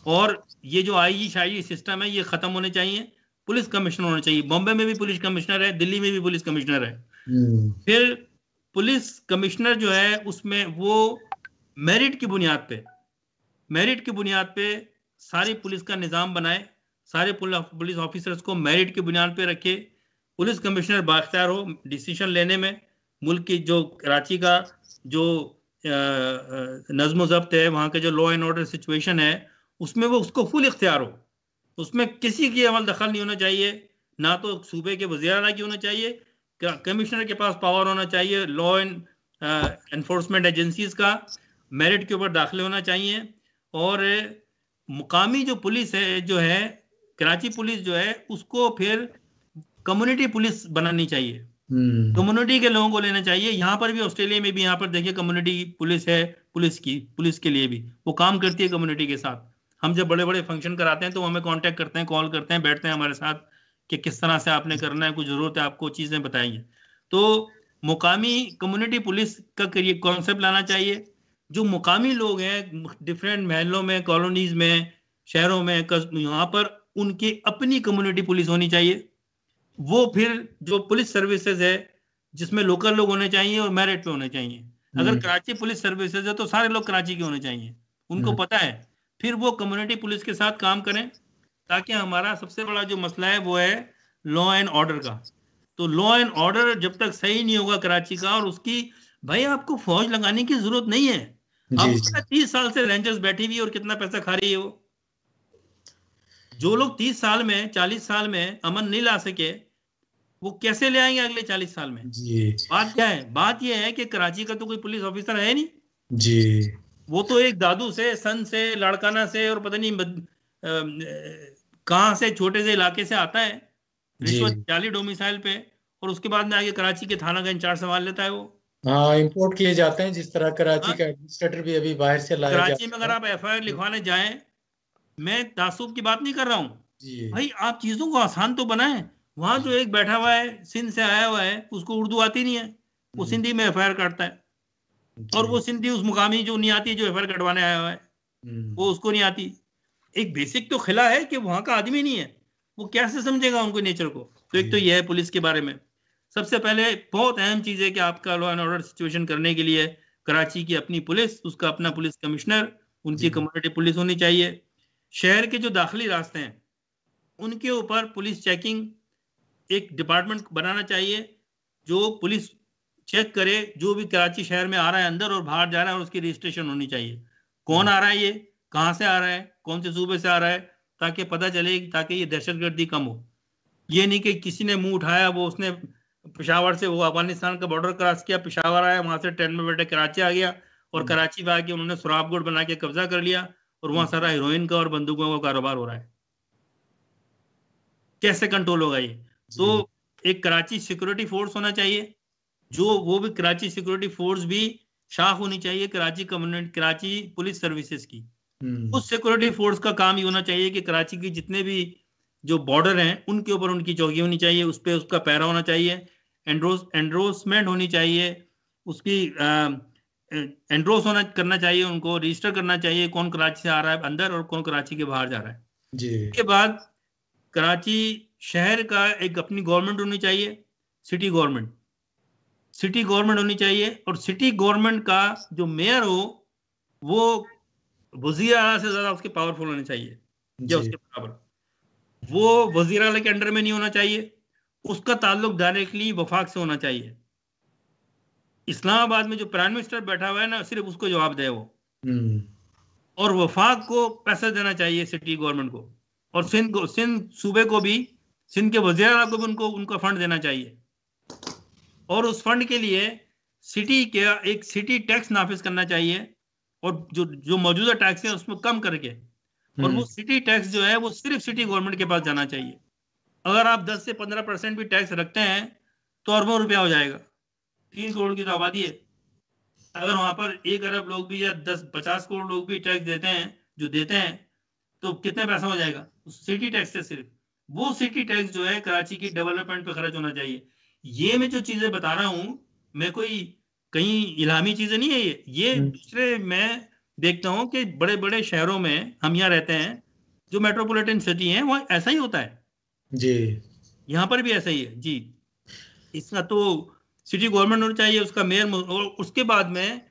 और ये जो आईजी शाही सिस्टम है ये खत्म होने चाहिए, पुलिस कमिश्नर होना चाहिए। बॉम्बे में भी पुलिस कमिश्नर है, दिल्ली में भी पुलिस कमिश्नर है। फिर पुलिस कमिश्नर जो है उसमें वो मेरिट की बुनियाद पे सारी पुलिस का निजाम बनाए, सारे पुलिस ऑफिसर्स को मेरिट की बुनियाद पे रखे। पुलिस कमिश्नर बाख्तियार हो डिसीजन लेने में, मुल्क की जो कराची का जो नज्म ज़ब्त है, वहाँ के जो लॉ एंड ऑर्डर सिचुएशन है, उसमें वो उसको फुल इख्तियार हो, उसमें किसी की अमल दखल नहीं होना चाहिए, ना तो सूबे के वज़ीर आला की होना चाहिए, कमिश्नर के पास पावर होना चाहिए, लॉ एंड एनफोर्समेंट एजेंसीज का मेरिट के ऊपर दाखिले होना चाहिए। और मुकामी जो पुलिस है, जो है कराची पुलिस जो है, उसको फिर कम्युनिटी पुलिस बनानी चाहिए, कम्युनिटी के लोगों को लेना चाहिए। यहाँ पर भी, ऑस्ट्रेलिया में भी, यहाँ पर देखिए कम्युनिटी पुलिस है, पुलिस के लिए भी वो काम करती है कम्युनिटी के साथ। हम जब बड़े बड़े फंक्शन कराते हैं तो हमें कांटेक्ट करते हैं, कॉल करते हैं, बैठते हैं हमारे साथ कि किस तरह से आपने करना है, कुछ जरूरत है आपको, चीजें बताइए। तो मुकामी कम्युनिटी पुलिस का कॉन्सेप्ट लाना चाहिए। जो मुकामी लोग हैं डिफरेंट महलों में, कॉलोनीज में, शहरों में, यहाँ पर उनकी अपनी कम्युनिटी पुलिस होनी चाहिए। वो फिर जो पुलिस सर्विसेज है जिसमें लोकल लोग होने चाहिए और मेरिट पे होने चाहिए। अगर कराची पुलिस सर्विसेज है तो सारे लोग कराची के होने चाहिए, उनको पता है। फिर वो कम्युनिटी पुलिस के साथ काम करें, ताकि हमारा सबसे बड़ा जो मसला है वो है लॉ एंड ऑर्डर का। तो लॉ एंड ऑर्डर जब तक सही नहीं होगा कराची का, और उसकी भाई आपको फौज लगाने की जरूरत नहीं है। अब 30 साल से रेंजर्स बैठी हुई और कितना पैसा खा रही है वो। जो लोग 30 साल में 40 साल में अमन नहीं ला सके, वो कैसे ले आएंगे अगले 40 साल में? बात क्या है? बात यह है कि कराची का तो कोई पुलिस ऑफिसर है नहीं जी। वो तो एक दादू से, सन से, लाड़काना से और पता नहीं कहां से, छोटे से इलाके से आता है, रिश्वत जाली डोमिसाइल पे, और उसके बाद में आगे कराची के थाना का इंचार्ज संभाल लेता है वो। हाँ, इंपोर्ट किए जाते हैं, जिस तरह कराची का एडमिनिस्ट्रेटर भी अभी बाहर से लाया कराची में अगर आप एफआईआर लिखवाने जाएं, मैं तासुब की बात नहीं कर रहा हूं भाई, आप चीजों को आसान तो बनाएं। वहां जो एक बैठा हुआ है, सिंध से आया हुआ है, उसको उर्दू आती नहीं है, वो सिंधी में एफआईआर काटता है, और वो सिंधी उस मुकामी जो नहीं आती, जो एफआईआर कटवाने आया हुआ है, वो उसको नहीं आती। एक बेसिक तो खिला है कि वहां का आदमी नहीं है, वो कैसे समझेगा उनको नेचर को? तो एक तो यह है पुलिस के बारे में। सबसे पहले बहुत अहम चीज है कि आपका लॉ एंड ऑर्डर सिचुएशन करने के लिए कराची की अपनी पुलिस, उसका अपना पुलिस कमिश्नर, उनकी कम्युनिटी पुलिस होनी चाहिए। शहर के जो दाखिली रास्ते हैं उनके ऊपर पुलिस चेकिंग एक डिपार्टमेंट बनाना चाहिए जो पुलिस चेक करे जो भी कराची शहर में आ रहा है अंदर और बाहर जा रहा है, और उसकी रजिस्ट्रेशन होनी चाहिए, कौन आ रहा है, ये कहाँ से आ रहा है, कौन से सूबे से आ रहा है, ताकि पता चले, ताकि ये दहशतगर्दी कम हो। ये नहीं कि किसी ने मुंह उठाया, वो उसने पेशावर से वो अफगानिस्तान का बॉर्डर क्रॉस किया, पेशावर आया, वहां से ट्रेन में बैठे कराची आ गया और कराची में आके उन्होंने सुराबगढ़ बना के कब्जा कर लिया और वहां सारा हीरोइन का और बंदूकों का कारोबार हो रहा है। कैसे कंट्रोल होगा ये? तो एक कराची सिक्योरिटी फोर्स होना चाहिए, जो वो भी कराची सिक्योरिटी फोर्स भी शाख होनी चाहिए Karachi community, Karachi police services की। उस सिक्योरिटी फोर्स का काम ये होना चाहिए कि कराची की जितने भी जो बॉर्डर हैं उनके ऊपर उनकी चौकी होनी चाहिए, उस पर उसका पैरा होना चाहिए, एंड्रोसमेंट होनी चाहिए, उसकी एंड्रोस करना चाहिए, उनको रजिस्टर करना चाहिए कौन कराची से आ रहा है अंदर और कौन कराची के बाहर जा रहा है। इसके बाद कराची शहर का एक अपनी गवर्नमेंट होनी चाहिए, सिटी गवर्नमेंट होनी चाहिए, और सिटी गवर्नमेंट का जो मेयर हो वो वजीर आला से ज्यादा उसके पावरफुल होने चाहिए या उसके बराबर। वो वजीर आला के अंडर में नहीं होना चाहिए, उसका ताल्लुक डायरेक्टली वफाक से होना चाहिए। इस्लामाबाद में जो प्राइम मिनिस्टर बैठा हुआ है ना, सिर्फ उसको जवाब दे वो, और वफाक को पैसा देना चाहिए सिटी गवर्नमेंट को, और सिंध सूबे को भी, सिंध के वजीर आला को भी उनका फंड देना चाहिए, और उस फंड के लिए सिटी के एक सिटी टैक्स नाफिज करना चाहिए, और जो मौजूदा टैक्स है उसमें कम करके, और वो सिटी टैक्स जो है वो सिर्फ सिटी गवर्नमेंट के पास जाना चाहिए। अगर आप 10 से 15% भी टैक्स रखते हैं तो अरबों रुपया हो जाएगा। 3 करोड़ की तो आबादी है, अगर वहां पर 1 अरब लोग भी या 10-50 करोड़ लोग भी टैक्स देते हैं तो कितने पैसा हो जाएगा सिटी टैक्स से? सिर्फ वो सिटी टैक्स जो है कराची की डेवलपमेंट पे खर्च होना चाहिए। ये मैं जो चीजें बता रहा हूँ, मैं कोई कहीं इलामी चीजें नहीं है ये दूसरे मैं देखता हूँ कि बड़े बड़े शहरों में हम यहाँ रहते हैं, जो मेट्रोपॉलिटन सिटी है वहाँ ऐसा ही होता है जी, यहाँ पर भी ऐसा ही है जी। इसका तो सिटी गवर्नमेंट होना चाहिए, उसका मेयर, और उसके बाद में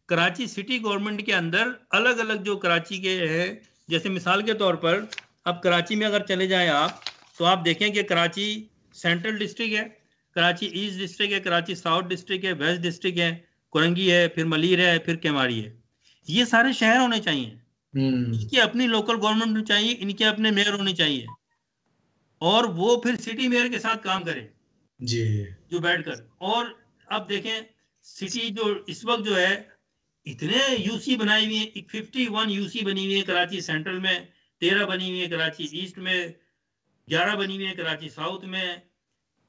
कराची सिटी गवर्नमेंट के अंदर अलग अलग जो कराची के हैं, जैसे मिसाल के तौर पर अब कराची में अगर चले जाएं आप तो आप देखें कि कराची सेंट्रल डिस्ट्रिक्ट है, कराची ईस्ट डिस्ट्रिक्ट है, कराची साउथ डिस्ट्रिक्ट है, वेस्ट डिस्ट्रिक्ट है, कुरंगी है, फिर मलीर है, फिर केमारी है। ये सारे शहर होने चाहिए, इनकी अपनी लोकल गवर्नमेंट होनी चाहिए, इनके अपने मेयर होने चाहिए, और वो फिर सिटी मेयर के साथ काम करें जी, जो बैठकर। और अब देखें सिटी जो इस वक्त जो है इतने यूसी बनाई हुई है, 51 यूसी बनी हुई है कराची सेंट्रल में, 13 बनी हुई है कराची ईस्ट में, 11 बनी हुई है कराची साउथ में,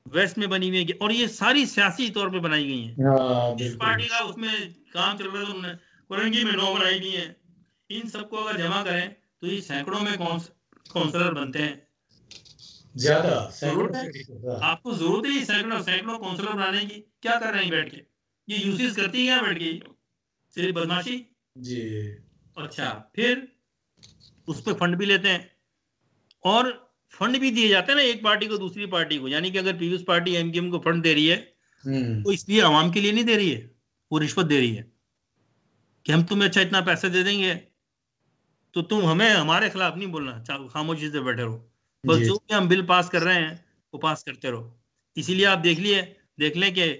वेस्ट में बनी हुई है, और ये सारी सियासी तौर पे बनाई गई हैं। जिस पार्टी का उसमें काम चल रहा है उन्होंने कुरंगी में 9 बनाई हुई है। इन सबको अगर जमा करें तो ये सैकड़ों में काउंसलर बनते हैं। ज्यादा आपको जरूरत है सैकड़ों काउंसलर बनाने की? क्या कर रहे हैं बैठ के? ये यूसेज करती है बैठ के, सिर्फ बदमाशी जी। अच्छा, फिर उस पर फंड भी लेते हैं, और फंड भी दिए जाते हैं ना एक पार्टी को दूसरी पार्टी को, यानी कि अगर पीयूष पार्टी एमकेएम को फंड दे रही है तो इसलिए आवाम के लिए नहीं दे रही है, वो रिश्वत दे रही है कि हम तुम्हें अच्छा इतना पैसा दे देंगे तो तुम हमें हमारे खिलाफ नहीं बोलना, खामोशी से बैठे रहो, बस जो भी हम बिल पास कर रहे हैं वो पास करते रहो। इसीलिए आप देख लें कि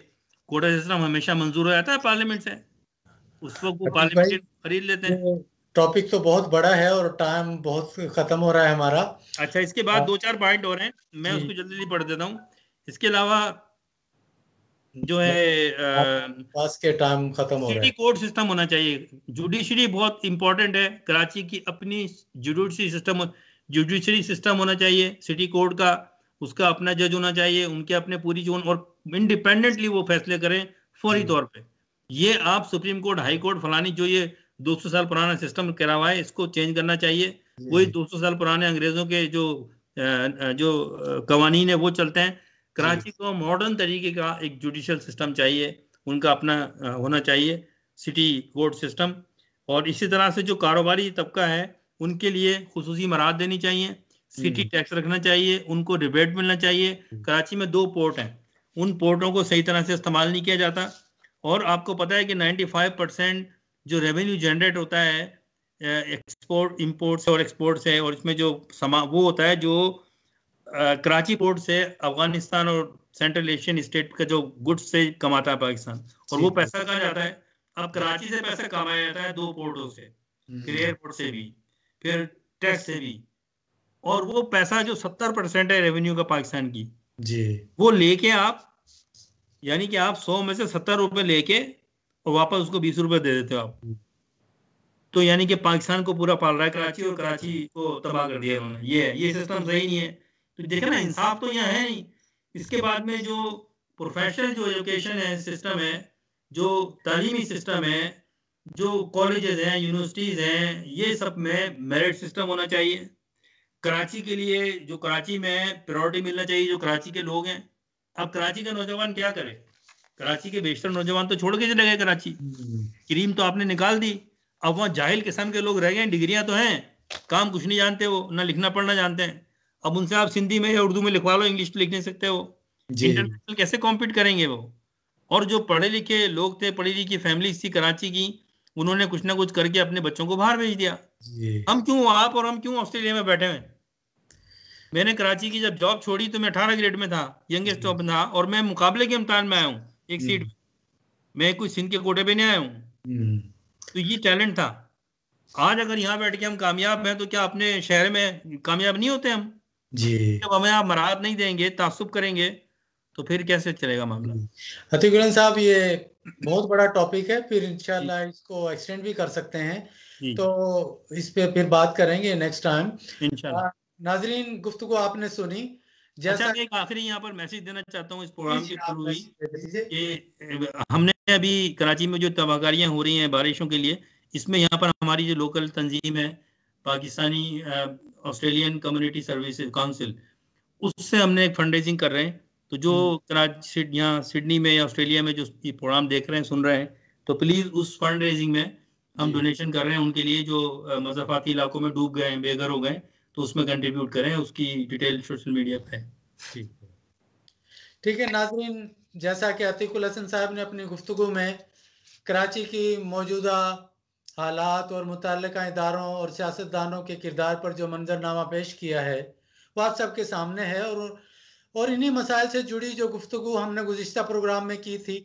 कोटा सिस्टम हमेशा मंजूर हो जाता है पार्लियामेंट से, उस वक्त वो पार्लियामेंट खरीद लेते हैं। टॉपिक तो बहुत बड़ा है और टाइम बहुत खत्म हो रहा है हमारा। अच्छा, इसके बाद 2-4 पॉइंट और हैं, मैं उसको जल्दी पढ़ देता हूँ। इसके अलावा जो है पास के टाइम खत्म हो रहा है, सिटी कोर्ट सिस्टम होना चाहिए। जुडिशरी बहुत इंपॉर्टेंट है, कराची की अपनी जुडिशरी सिस्टम होना चाहिए सिटी कोर्ट का, उसका अपना जज होना चाहिए, उनके अपने पूरी जोन, और इंडिपेंडेंटली वो फैसले करें फौरी तौर पे। ये आप सुप्रीम कोर्ट, हाई कोर्ट फलानी जो ये 200 साल पुराना सिस्टम करा हुआ है इसको चेंज करना चाहिए। वही 200 साल पुराने अंग्रेजों के जो कवानीन है वो चलते हैं। कराची को मॉडर्न तरीके का एक जुडिशियल सिस्टम चाहिए, उनका अपना होना चाहिए सिटी कोर्ट सिस्टम। और इसी तरह से जो कारोबारी तबका है उनके लिए खुसूसी मराहत देनी चाहिए, सिटी टैक्स रखना चाहिए, उनको रिबेट मिलना चाहिए। कराची में 2 पोर्ट हैं, उन पोर्टों को सही तरह से इस्तेमाल नहीं किया जाता, और आपको पता है कि 95% जो रेवेन्यू जनरेट होता है एक्सपोर्ट इंपोर्ट से और एक्सपोर्ट से, और इसमें जो वो होता है जो कराची पोर्ट से अफगानिस्तान और सेंट्रल एशियन स्टेट का जो गुड्स से कमाता है पाकिस्तान, और वो पैसा कहाँ जाता है? अब कराची से पैसा कमाया जाता है 2 पोर्टों से, फिर एयरपोर्ट से भी, फिर टैक्स से भी, और वो पैसा जो 70% है रेवेन्यू का पाकिस्तान की जी, वो लेके आप, यानी कि आप 100 में से 70 रुपए लेके और वापस उसको 20 रुपए दे देते हो आप, तो यानी कि पाकिस्तान को पूरा पाल रहा है कराची, और कराची को तबाह कर दिया उन्होंने। ये सिस्टम सही नहीं है। तो देखे ना, इंसाफ तो यहाँ है नहीं। इसके बाद में जो प्रोफेशनल जो एजुकेशन है सिस्टम है, जो तालीमी सिस्टम है, जो कॉलेजेस हैं, यूनिवर्सिटीज हैं, ये सब में मेरिट सिस्टम होना चाहिए। कराची के लिए जो कराची में प्रायोरिटी मिलना चाहिए जो कराची के लोग हैं। अब कराची का नौजवान क्या करे? कराची के बेशतर नौजवान तो छोड़ के चले गए कराची, क्रीम तो आपने निकाल दी। अब वहाँ जाहिल किस्म के लोग रह गए, डिग्रियां तो हैं, काम कुछ नहीं जानते, वो ना लिखना पढ़ना जानते हैं। अब उनसे आप सिंधी में या उर्दू में लिखवा लो, इंग्लिश तो लिख नहीं सकते वो, इंटरनेशनल कैसे कॉम्पीट करेंगे वो? और जो पढ़े लिखे लोग थे, पढ़ी लिखी फैमिली थी कराची की, उन्होंने कुछ ना कुछ करके अपने बच्चों को बाहर भेज दिया। हम क्यों, आप और हम क्यों ऑस्ट्रेलिया में बैठे हुए? मैंने कराची की जब जॉब छोड़ी तो मैं 18 ग्रेड में था, यंगेस्ट जॉब था, और मैं मुकाबले के इम्तिहान में आया हूँ एक सीट, मैं कोई सिंध के कोटे पे नहीं आया हूँ। तो ये टैलेंट था। आज अगर यहाँ बैठ के हम कामयाब हैं तो क्या अपने शहर में कामयाब नहीं होते हम जी? जब हमें आप मराहत नहीं देंगे, तासुब करेंगे, तो फिर कैसे चलेगा मामला? अतीकुल साहब, ये बहुत बड़ा टॉपिक है, फिर इंशाल्लाह इसको एक्सटेंड भी कर सकते हैं, तो इस पे फिर बात करेंगे नेक्स्ट टाइम इंशाल्लाह। नाजरीन, गुफ्तगू आपने सुनी। जैसा एक आखिरी यहाँ पर मैसेज देना चाहता हूँ इस प्रोग्राम के थ्रू ही कि हमने अभी कराची में जो तबाहकारियां हो रही हैं बारिशों के लिए, इसमें यहाँ पर हमारी जो लोकल तंजीम है Pakistani Australian community services council, उससे हमने एक फंड रेजिंग कर रहे हैं। तो जो कराची यहाँ सिडनी में या ऑस्ट्रेलिया में जो ये प्रोग्राम देख रहे हैं, सुन रहे हैं, तो प्लीज उस फंड रेजिंग में हम डोनेशन कर रहे हैं उनके लिए जो मज़ाफ़ाती इलाकों में डूब गए, बेघर हो गए, तो उसमें कंट्रीब्यूट करें। उसकी डिटेल सोशल मीडिया पे है। ठीक है नाज़रीन, जैसा कि अतीकुल हसन साहब ने अपनी गुफ्तगू में कराची की मौजूदा हालात और मुतल्लिका इदारों और सियासतदानों के किरदार पर जो मंजरनामा पेश किया है वो आप सबके सामने है, और इन्हीं मसाइल से जुड़ी जो गुफ्तगू हमने गुज़िश्ता प्रोग्राम में की थी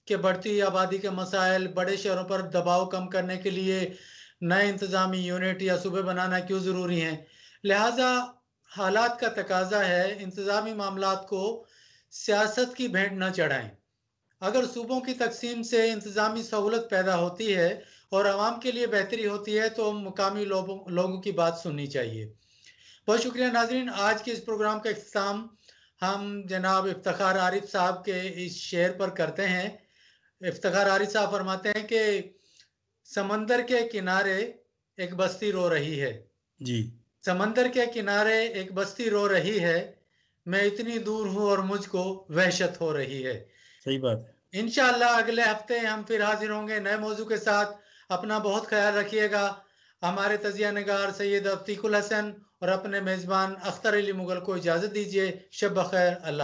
कि बढ़ती आबादी के मसाइल, बड़े शहरों पर दबाव कम करने के लिए नए इंतज़ामी यूनिट या सूबे बनाना क्यों ज़रूरी हैं। लिहाजा हालात का तकाजा है इंतज़ामी मामलात को सियासत की भेंट न चढ़ाएं। अगर सूबों की तकसीम से इंतज़ामी सहूलत पैदा होती है और आवाम के लिए बेहतरी होती है तो मुकामी लोगों की बात सुननी चाहिए। बहुत शुक्रिया नाजरीन। आज के इस प्रोग्राम का इख्तिताम हम जनाब इफ्तिखार आरिफ साहब के इस शेर पर करते हैं। इफ्तिखार आरिफ साहब फरमाते हैं कि समंदर के किनारे एक बस्ती रो रही है जी। समंदर के किनारे एक बस्ती रो रही है, मैं इतनी दूर हूँ और मुझको वहशत हो रही है। सही बात है। इंशाअल्लाह अगले हफ्ते हम फिर हाजिर होंगे नए मौजू के साथ। अपना बहुत ख्याल रखिएगा। हमारे तजिया नगार सैयद अतीकुल हसन और अपने मेज़बान अख्तर अली मुगल को इजाज़त दीजिए। शब बखैर। अल्लाह।